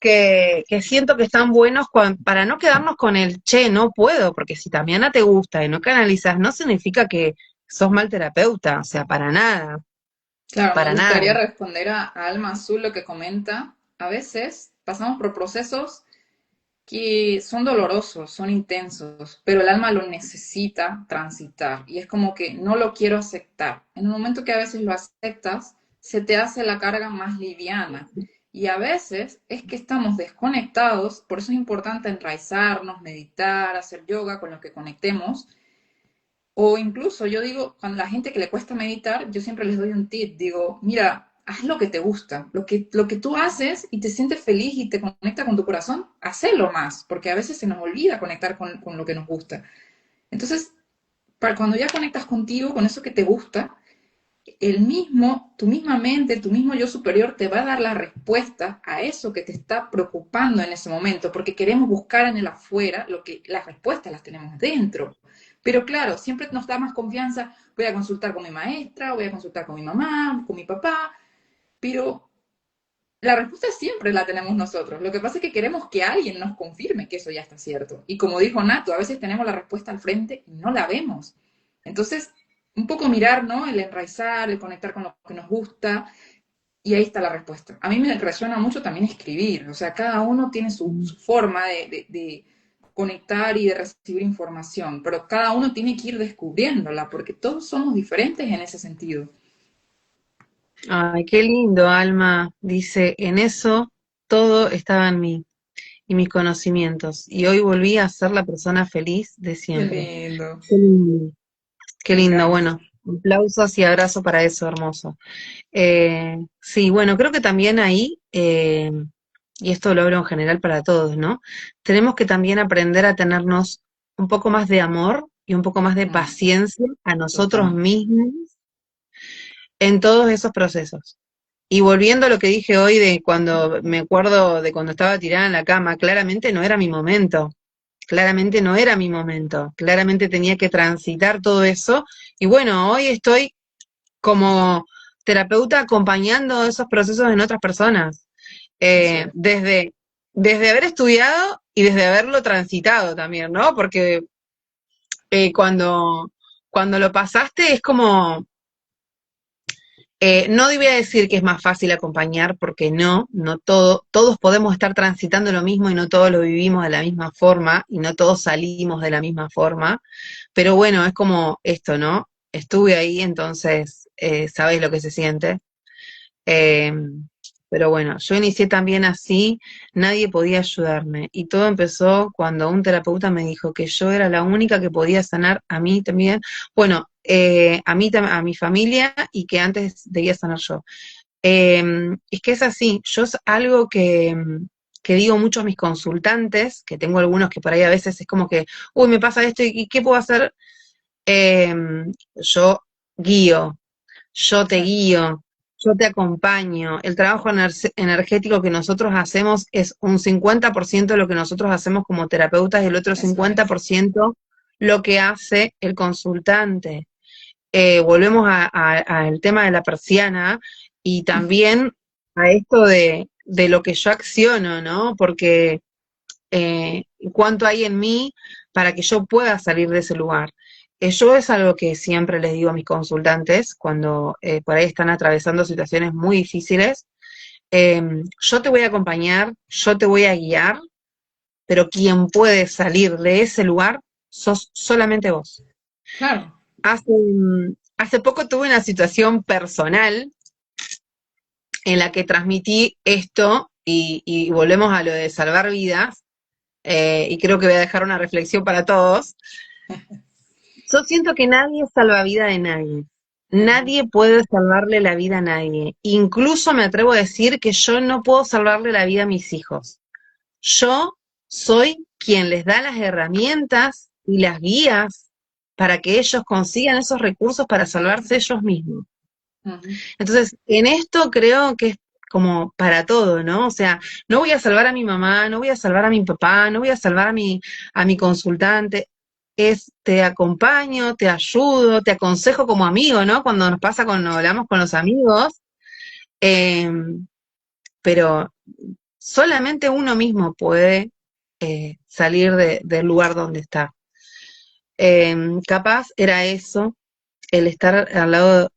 que siento que están buenos para no quedarnos con el, che, no puedo, porque si también te gusta y no canalizas, no significa que sos mal terapeuta, o sea, para nada, Claro, me para nada. gustaría responder a Alma Azul lo que comenta. A veces pasamos por procesos que son dolorosos, son intensos, pero el alma lo necesita transitar y es como que no lo quiero aceptar. En el momento que a veces lo aceptas, se te hace la carga más liviana Y a veces es que estamos desconectados, por eso es importante enraizarnos, meditar, hacer yoga con lo que conectemos. O incluso yo digo, cuando la gente que le cuesta meditar, yo siempre les doy un tip, digo, mira, haz lo que te gusta, lo que tú haces y te sientes feliz y te conecta con tu corazón, hacelo más, porque a veces se nos olvida conectar con lo que nos gusta. Entonces, cuando ya conectas contigo, con eso que te gusta, tu misma mente, tu mismo yo superior te va a dar la respuesta a eso que te está preocupando en ese momento, porque queremos buscar en el afuera lo que las respuestas las tenemos dentro. Pero claro, siempre nos da más confianza, voy a consultar con mi maestra, voy a consultar con mi mamá, con mi papá, pero la respuesta siempre la tenemos nosotros. Lo que pasa es que queremos que alguien nos confirme que eso ya está cierto. Y como dijo Nato, a veces tenemos la respuesta al frente y no la vemos. Entonces, un poco mirar, ¿no? El enraizar, el conectar con lo que nos gusta, y ahí está la respuesta. A mí me resuena mucho también escribir, o sea, cada uno tiene su forma de conectar y de recibir información, pero cada uno tiene que ir descubriéndola, porque todos somos diferentes en ese sentido. Ay, qué lindo, Alma. Dice, en eso todo estaba en mí y mis conocimientos. Y hoy volví a ser la persona feliz de Qué siempre. lindo, Qué lindo, qué me lindo. encanta. Bueno, aplausos y abrazo para eso, hermoso. Sí, bueno, creo que también ahí, y esto lo hablo en general para todos, ¿no? Tenemos que también aprender a tenernos un poco más de amor y un poco más de Mm, paciencia a nosotros total. mismos en todos esos procesos. Y volviendo a lo que dije hoy de cuando me acuerdo de cuando estaba tirada en la cama, claramente no era mi momento. Claramente no era mi momento. Claramente tenía que transitar todo eso. Y bueno, hoy estoy como terapeuta acompañando esos procesos en otras personas. Eso es. Desde haber estudiado y desde haberlo transitado también, ¿no? Porque cuando lo pasaste es como no voy a decir que es más fácil acompañar, porque todos podemos estar transitando lo mismo y no todos lo vivimos de la misma forma y no todos salimos de la misma forma, pero bueno, es como esto, ¿no? Estuve ahí, entonces sabes lo que se siente. Eh, pero bueno, yo inicié también así, nadie podía ayudarme y todo empezó cuando un terapeuta me dijo que yo era la única que podía sanar a mí también, bueno, a mi familia y que antes debía sanar yo. Es que es así, yo es algo que digo mucho a mis consultantes, que tengo algunos que por ahí a veces es como que, uy, me pasa esto y ¿qué puedo hacer? Eh, yo guío, yo te Exacto. guío, yo te acompaño. El trabajo energético que nosotros hacemos es un 50% de lo que nosotros hacemos como terapeutas y el otro Eso es. 50% lo que hace el consultante. Volvemos al tema de la persiana y también a esto de lo que yo acciono, ¿no? Porque cuánto hay en mí para que yo pueda salir de ese lugar. Yo es algo que siempre les digo a mis consultantes cuando por ahí están atravesando situaciones muy difíciles. Yo te voy a acompañar, yo te voy a guiar, pero quien puede salir de ese lugar sos solamente vos. Claro. Hace, hace poco tuve una situación personal en la que transmití esto y volvemos a lo de salvar vidas, y creo que voy a dejar una reflexión para todos. Yo siento que nadie salva vida de nadie. Ujú. Nadie puede salvarle la vida a nadie. Incluso me atrevo a decir que yo no puedo salvarle la vida a mis hijos. Yo soy quien les da las herramientas y las guías para que ellos consigan esos recursos para salvarse ellos mismos. Ujú. Entonces, en esto creo que es como para todo, ¿no? O sea, no voy a salvar a mi mamá, no voy a salvar a mi papá, no voy a salvar a mi consultante. Es te acompaño, te ayudo, te aconsejo como amigo, ¿no? Cuando nos pasa cuando hablamos con los amigos, eh, pero solamente uno mismo puede salir del lugar donde está. Capaz era eso, el estar al lado,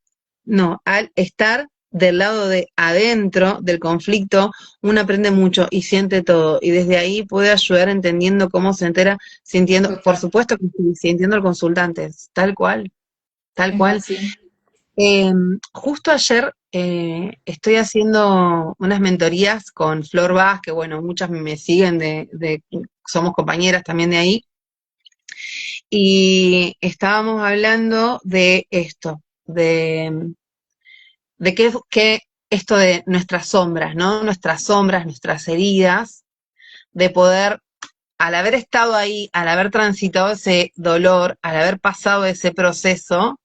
no, al estar del lado de adentro del conflicto, uno aprende mucho y siente todo, y desde ahí puede ayudar entendiendo cómo se entera, sintiendo, por Total. supuesto que sí, sintiendo al consultante, tal cual, tal Es cual. así. Eh, Justo ayer estoy haciendo unas mentorías con Flor Vaz, que bueno, muchas me siguen somos compañeras también de ahí, y estábamos hablando de esto, de qué esto de nuestras sombras, ¿no? Nuestras sombras, nuestras heridas, de poder, al haber estado ahí, al haber transitado ese dolor, al haber pasado ese proceso,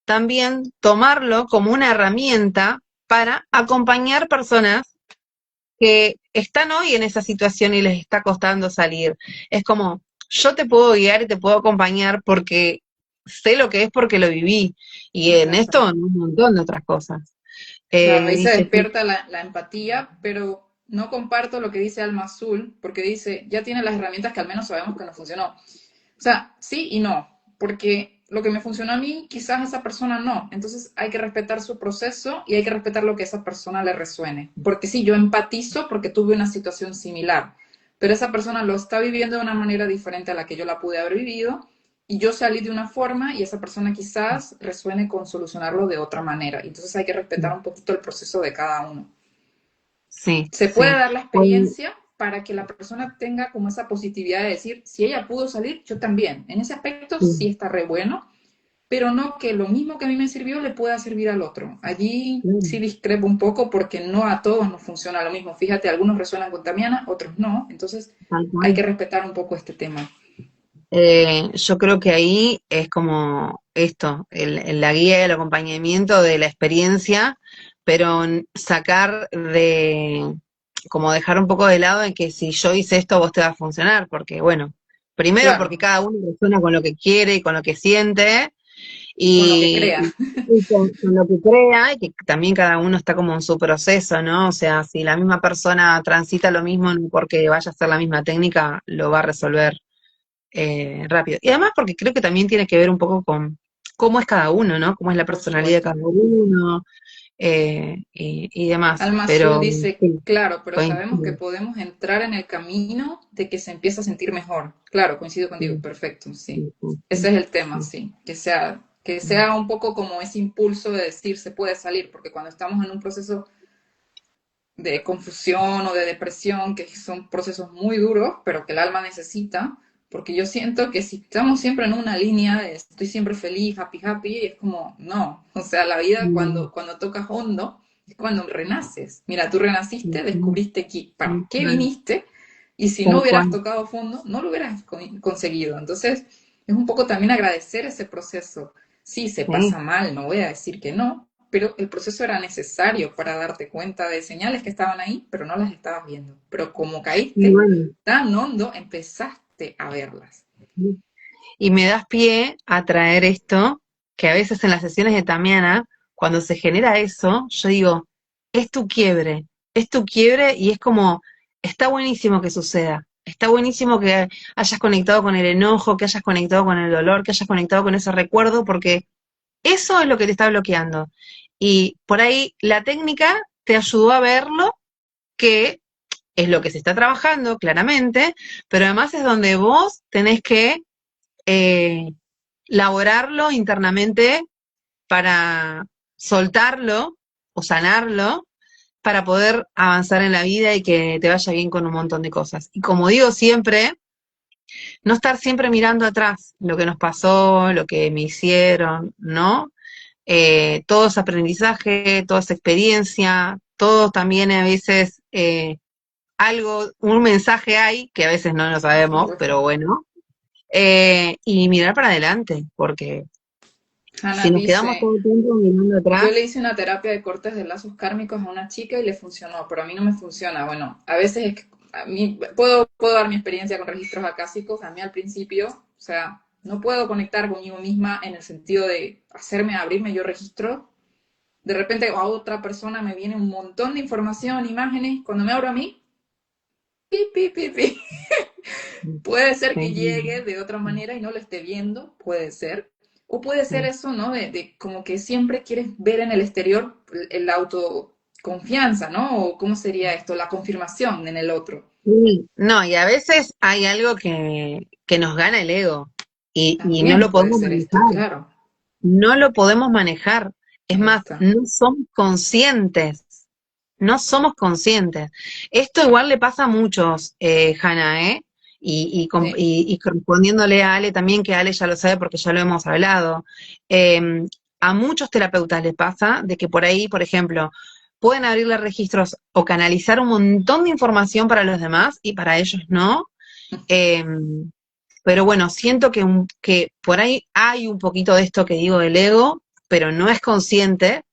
también tomarlo como una herramienta para acompañar personas que están hoy en esa situación y les está costando salir. Es como, yo te puedo guiar y te puedo acompañar porque sé lo que es porque lo viví. Y en Exacto. esto, en un montón de otras cosas. Claro, ahí se Dice, despierta la empatía, pero no comparto lo que dice Alma Azul, porque dice, ya tiene las herramientas que al menos sabemos que nos funcionó. O sea, sí y no, porque lo que me funcionó a mí, quizás a esa persona no. Entonces hay que respetar su proceso y hay que respetar lo que a esa persona le resuene. Porque sí, yo empatizo porque tuve una situación similar, pero esa persona lo está viviendo de una manera diferente a la que yo la pude haber vivido y yo salí de una forma y esa persona quizás resuene con solucionarlo de otra manera. Entonces hay que respetar un poquito el proceso de cada uno. sí, Se puede sí. dar la Hoy, experiencia para que la persona tenga como esa positividad de decir, si ella pudo salir, yo también. En ese aspecto sí sí, está re bueno, pero no que lo mismo que a mí me sirvió le pueda servir al otro. Allí sí discrepo un poco porque no a todos nos funciona lo mismo. Fíjate, algunos resuenan con Tamiana, otros no. Entonces tal hay cual. que respetar un poco este tema. Yo creo que ahí es como esto, la guía y el acompañamiento de la experiencia, pero sacar como dejar un poco de lado en que si yo hice esto, vos te va a funcionar, porque bueno, primero porque Claro, cada uno resuena con lo que quiere y con lo que siente, con lo que y, crea. y con lo que crea, y que también cada uno está como en su proceso, ¿no? O sea, si la misma persona transita lo mismo, no porque vaya a hacer la misma técnica, lo va a resolver rápido. Y además porque creo que también tiene que ver un poco con cómo es cada uno, ¿no? Cómo es la Por personalidad de supuesto. cada uno y demás. Alma Azul Pero dice, sí, claro, pero sabemos que coincido. podemos entrar en el camino de que se empieza a sentir mejor. Claro, coincido contigo, Sí, perfecto, sí. sí, sí, Ese es el tema, sí, sí. Que sea un poco como ese impulso de decir se puede salir, porque cuando estamos en un proceso de confusión o de depresión, que son procesos muy duros, pero que el alma necesita, porque yo siento que si estamos siempre en una línea de estoy siempre feliz, happy, happy, es como, no, o sea, la vida sí, cuando tocas hondo es cuando renaces. Mira, tú renaciste, sí, sí, descubriste para tal qué cual, viniste, y si no tal hubieras cual. tocado fondo, no lo hubieras conseguido. Entonces, es un poco también agradecer ese proceso. Sí, se Sí. pasa mal, no voy a decir que no, pero el proceso era necesario para darte cuenta de señales que estaban ahí, pero no las estabas viendo. Pero como Y caíste bueno, tan hondo, empezaste a verlas. sí. Y me das pie a traer esto, que a veces en las sesiones de Tamiana, cuando se genera eso, yo digo, es tu quiebre y es como, está buenísimo que suceda, está buenísimo que hayas conectado con el enojo, que hayas conectado con el dolor, que hayas conectado con ese recuerdo, porque eso es lo que te está bloqueando. Y por ahí la técnica te ayudó a verlo, que es lo que se está trabajando, claramente, pero además es donde vos tenés que eh, laborarlo internamente para soltarlo o sanarlo para poder avanzar en la vida y que te vaya bien con un montón de cosas. Y como digo siempre, no estar siempre mirando atrás lo que nos pasó, lo que me hicieron, ¿no? Todo es aprendizaje, toda es experiencia, todo también a veces algo, un mensaje hay, que a veces no lo Por sabemos, supuesto. pero bueno, y mirar para adelante, porque si Hannah nos quedamos dice, todo el tiempo mirando yo le atrás, hice una terapia de cortes de lazos kármicos a una chica y le funcionó, pero a mí no me funciona. Bueno, a veces es que a mí puedo dar mi experiencia con registros acásicos. A mí al principio, o sea, no puedo conectar conmigo misma en el sentido de hacerme abrirme yo registro. De repente a otra persona me viene un montón de información, imágenes. Cuando me abro a mí, pi, pi, pi, pi. Puede ser que llegue sí, de otra manera y no lo esté viendo, puede ser. O puede ser sí. eso, ¿no? De como que siempre quieres ver en el exterior la autoconfianza, ¿no? O cómo sería esto, la confirmación en el otro. Sí. No, y a veces hay algo que nos gana el ego y no lo También puede podemos ser esto, manejar, claro. no lo podemos manejar. Es Me más, gusta. no somos conscientes. No somos conscientes. Esto igual le pasa a muchos, Hanna, ¿eh? Sí, Y respondiéndole a Ale también, que Ale ya lo sabe porque ya lo hemos hablado. Eh, a muchos terapeutas les pasa de que por ahí, por ejemplo, pueden abrirle registros o canalizar un montón de información para los demás y para ellos no. Eh, pero bueno, siento que por ahí hay un poquito de esto que digo del ego, pero no es consciente,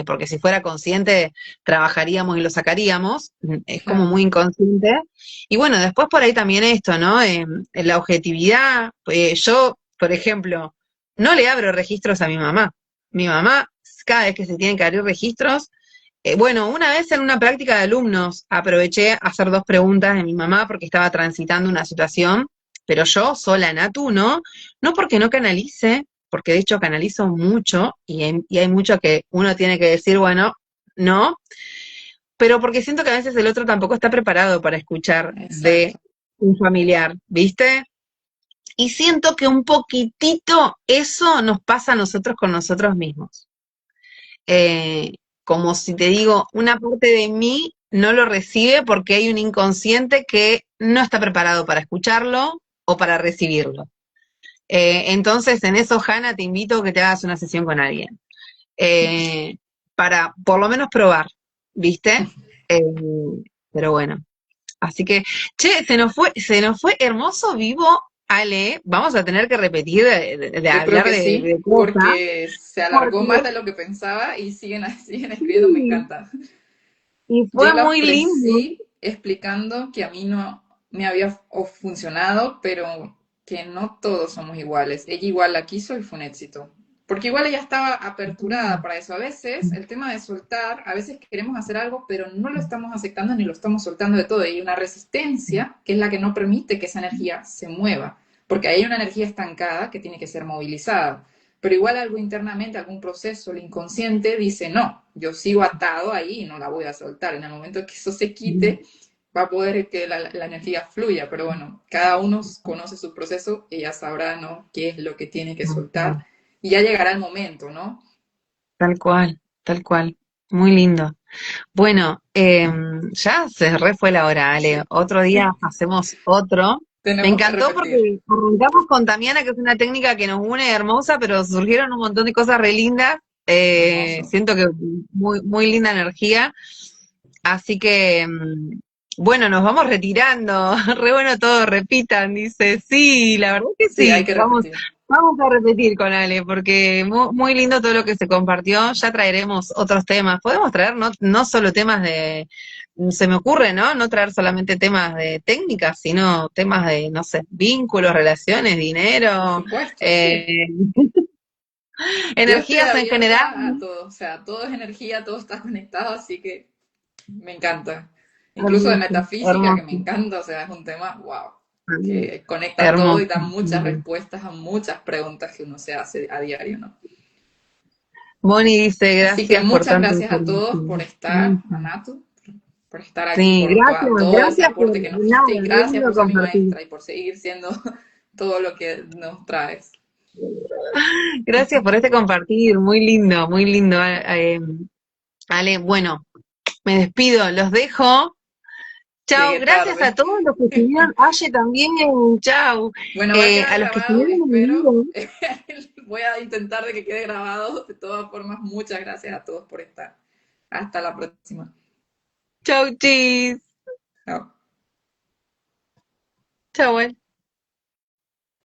porque si fuera consciente trabajaríamos y lo sacaríamos, es como claro. muy inconsciente. Y bueno, después por ahí también esto, ¿no? En la objetividad, yo, por ejemplo, no le abro registros a mi mamá. Mi mamá, cada vez que se tienen que abrir registros, bueno, una vez en una práctica de alumnos aproveché a hacer dos preguntas de mi mamá porque estaba transitando una situación, pero yo sola, Natu, ¿no? No porque no canalice, porque de hecho canalizo mucho y hay mucho que uno tiene que decir, bueno, no, pero porque siento que a veces el otro tampoco está preparado para escuchar de Exacto. un familiar, ¿viste? Y siento que un poquitito eso nos pasa a nosotros con nosotros mismos. eh, Como si te digo, una parte de mí no lo recibe porque hay un inconsciente que no está preparado para escucharlo o para recibirlo. Entonces, en eso, Hanna, te invito a que te hagas una sesión con alguien, eh, para por lo menos probar, ¿viste? Eh, pero bueno, así que, che, se nos fue hermoso vivo, Ale. Vamos a tener que repetir de Yo creo hablar que de sí, cosas, porque se alargó más porque de lo que pensaba y siguen, siguen escribiendo, me sí, encanta. y Yo fue iba muy lindo. explicando que a mí no me había funcionado, pero que no todos somos iguales. Ella igual la quiso y fue un éxito. Porque igual ella estaba aperturada para eso. A veces el tema de soltar, a veces queremos hacer algo, pero no lo estamos aceptando ni lo estamos soltando de todo. Y hay una resistencia que es la que no permite que esa energía se mueva. Porque hay una energía estancada que tiene que ser movilizada, pero igual algo internamente, algún proceso, el inconsciente dice, no, yo sigo atado ahí y no la voy a soltar. En el momento que eso se quite, va a poder que la energía fluya, pero bueno, cada uno conoce su proceso y ya sabrá, ¿no?, qué es lo que tiene que soltar y ya llegará el momento, ¿no? Tal cual, tal cual. Muy lindo. Bueno, ya se re fue la hora, Ale. Sí, Otro día hacemos otro. Me tenemos que encantó porque repetir. arrancamos con Tamiana, que es una técnica que nos une hermosa, pero surgieron un montón de cosas re lindas. Hermoso. Siento que muy, muy linda energía. Así que, bueno, nos vamos retirando. Re bueno todo, repitan, dice. Sí, la verdad que Sí, hay sí. que Vamos, repetir. vamos a repetir con Ale, porque muy, muy lindo todo lo que se compartió. Ya traeremos otros temas. Podemos traer no solo temas de, se me ocurre, ¿no? No traer solamente temas de técnicas, sino temas de, no sé, vínculos, relaciones, Por dinero, supuesto, sí. eh, Yo estoy energías en general. abierta a todo, o sea, todo es energía, todo está conectado, así que me encanta. Incluso de Hermoso, metafísica, que me hermoso, encanta, o sea, es un tema, wow, que conecta todo y hermoso. da muchas respuestas a muchas preguntas que uno se hace a diario, ¿no? Moni dice, Así que gracias por muchas tanta gracias a todos por información. estar, a Natu, por estar aquí, Sí, por gracias, todo ese gracias por aporte que nos diste y nada, re gracias lindo por ser mi compartir. maestra y por seguir siendo todo lo que nos traes. Gracias por este compartir, muy lindo, Ale. Bueno, me despido, los dejo. Chao, Llegué gracias a tarde. todos los que estuvieron, Aye también, chao. Bueno, va a quedar A los que grabado, estuvieron en espero. vivo, Voy a intentar de que quede grabado. De todas formas, muchas gracias a todos por estar. Hasta la próxima. chau, chis, Chao. chau,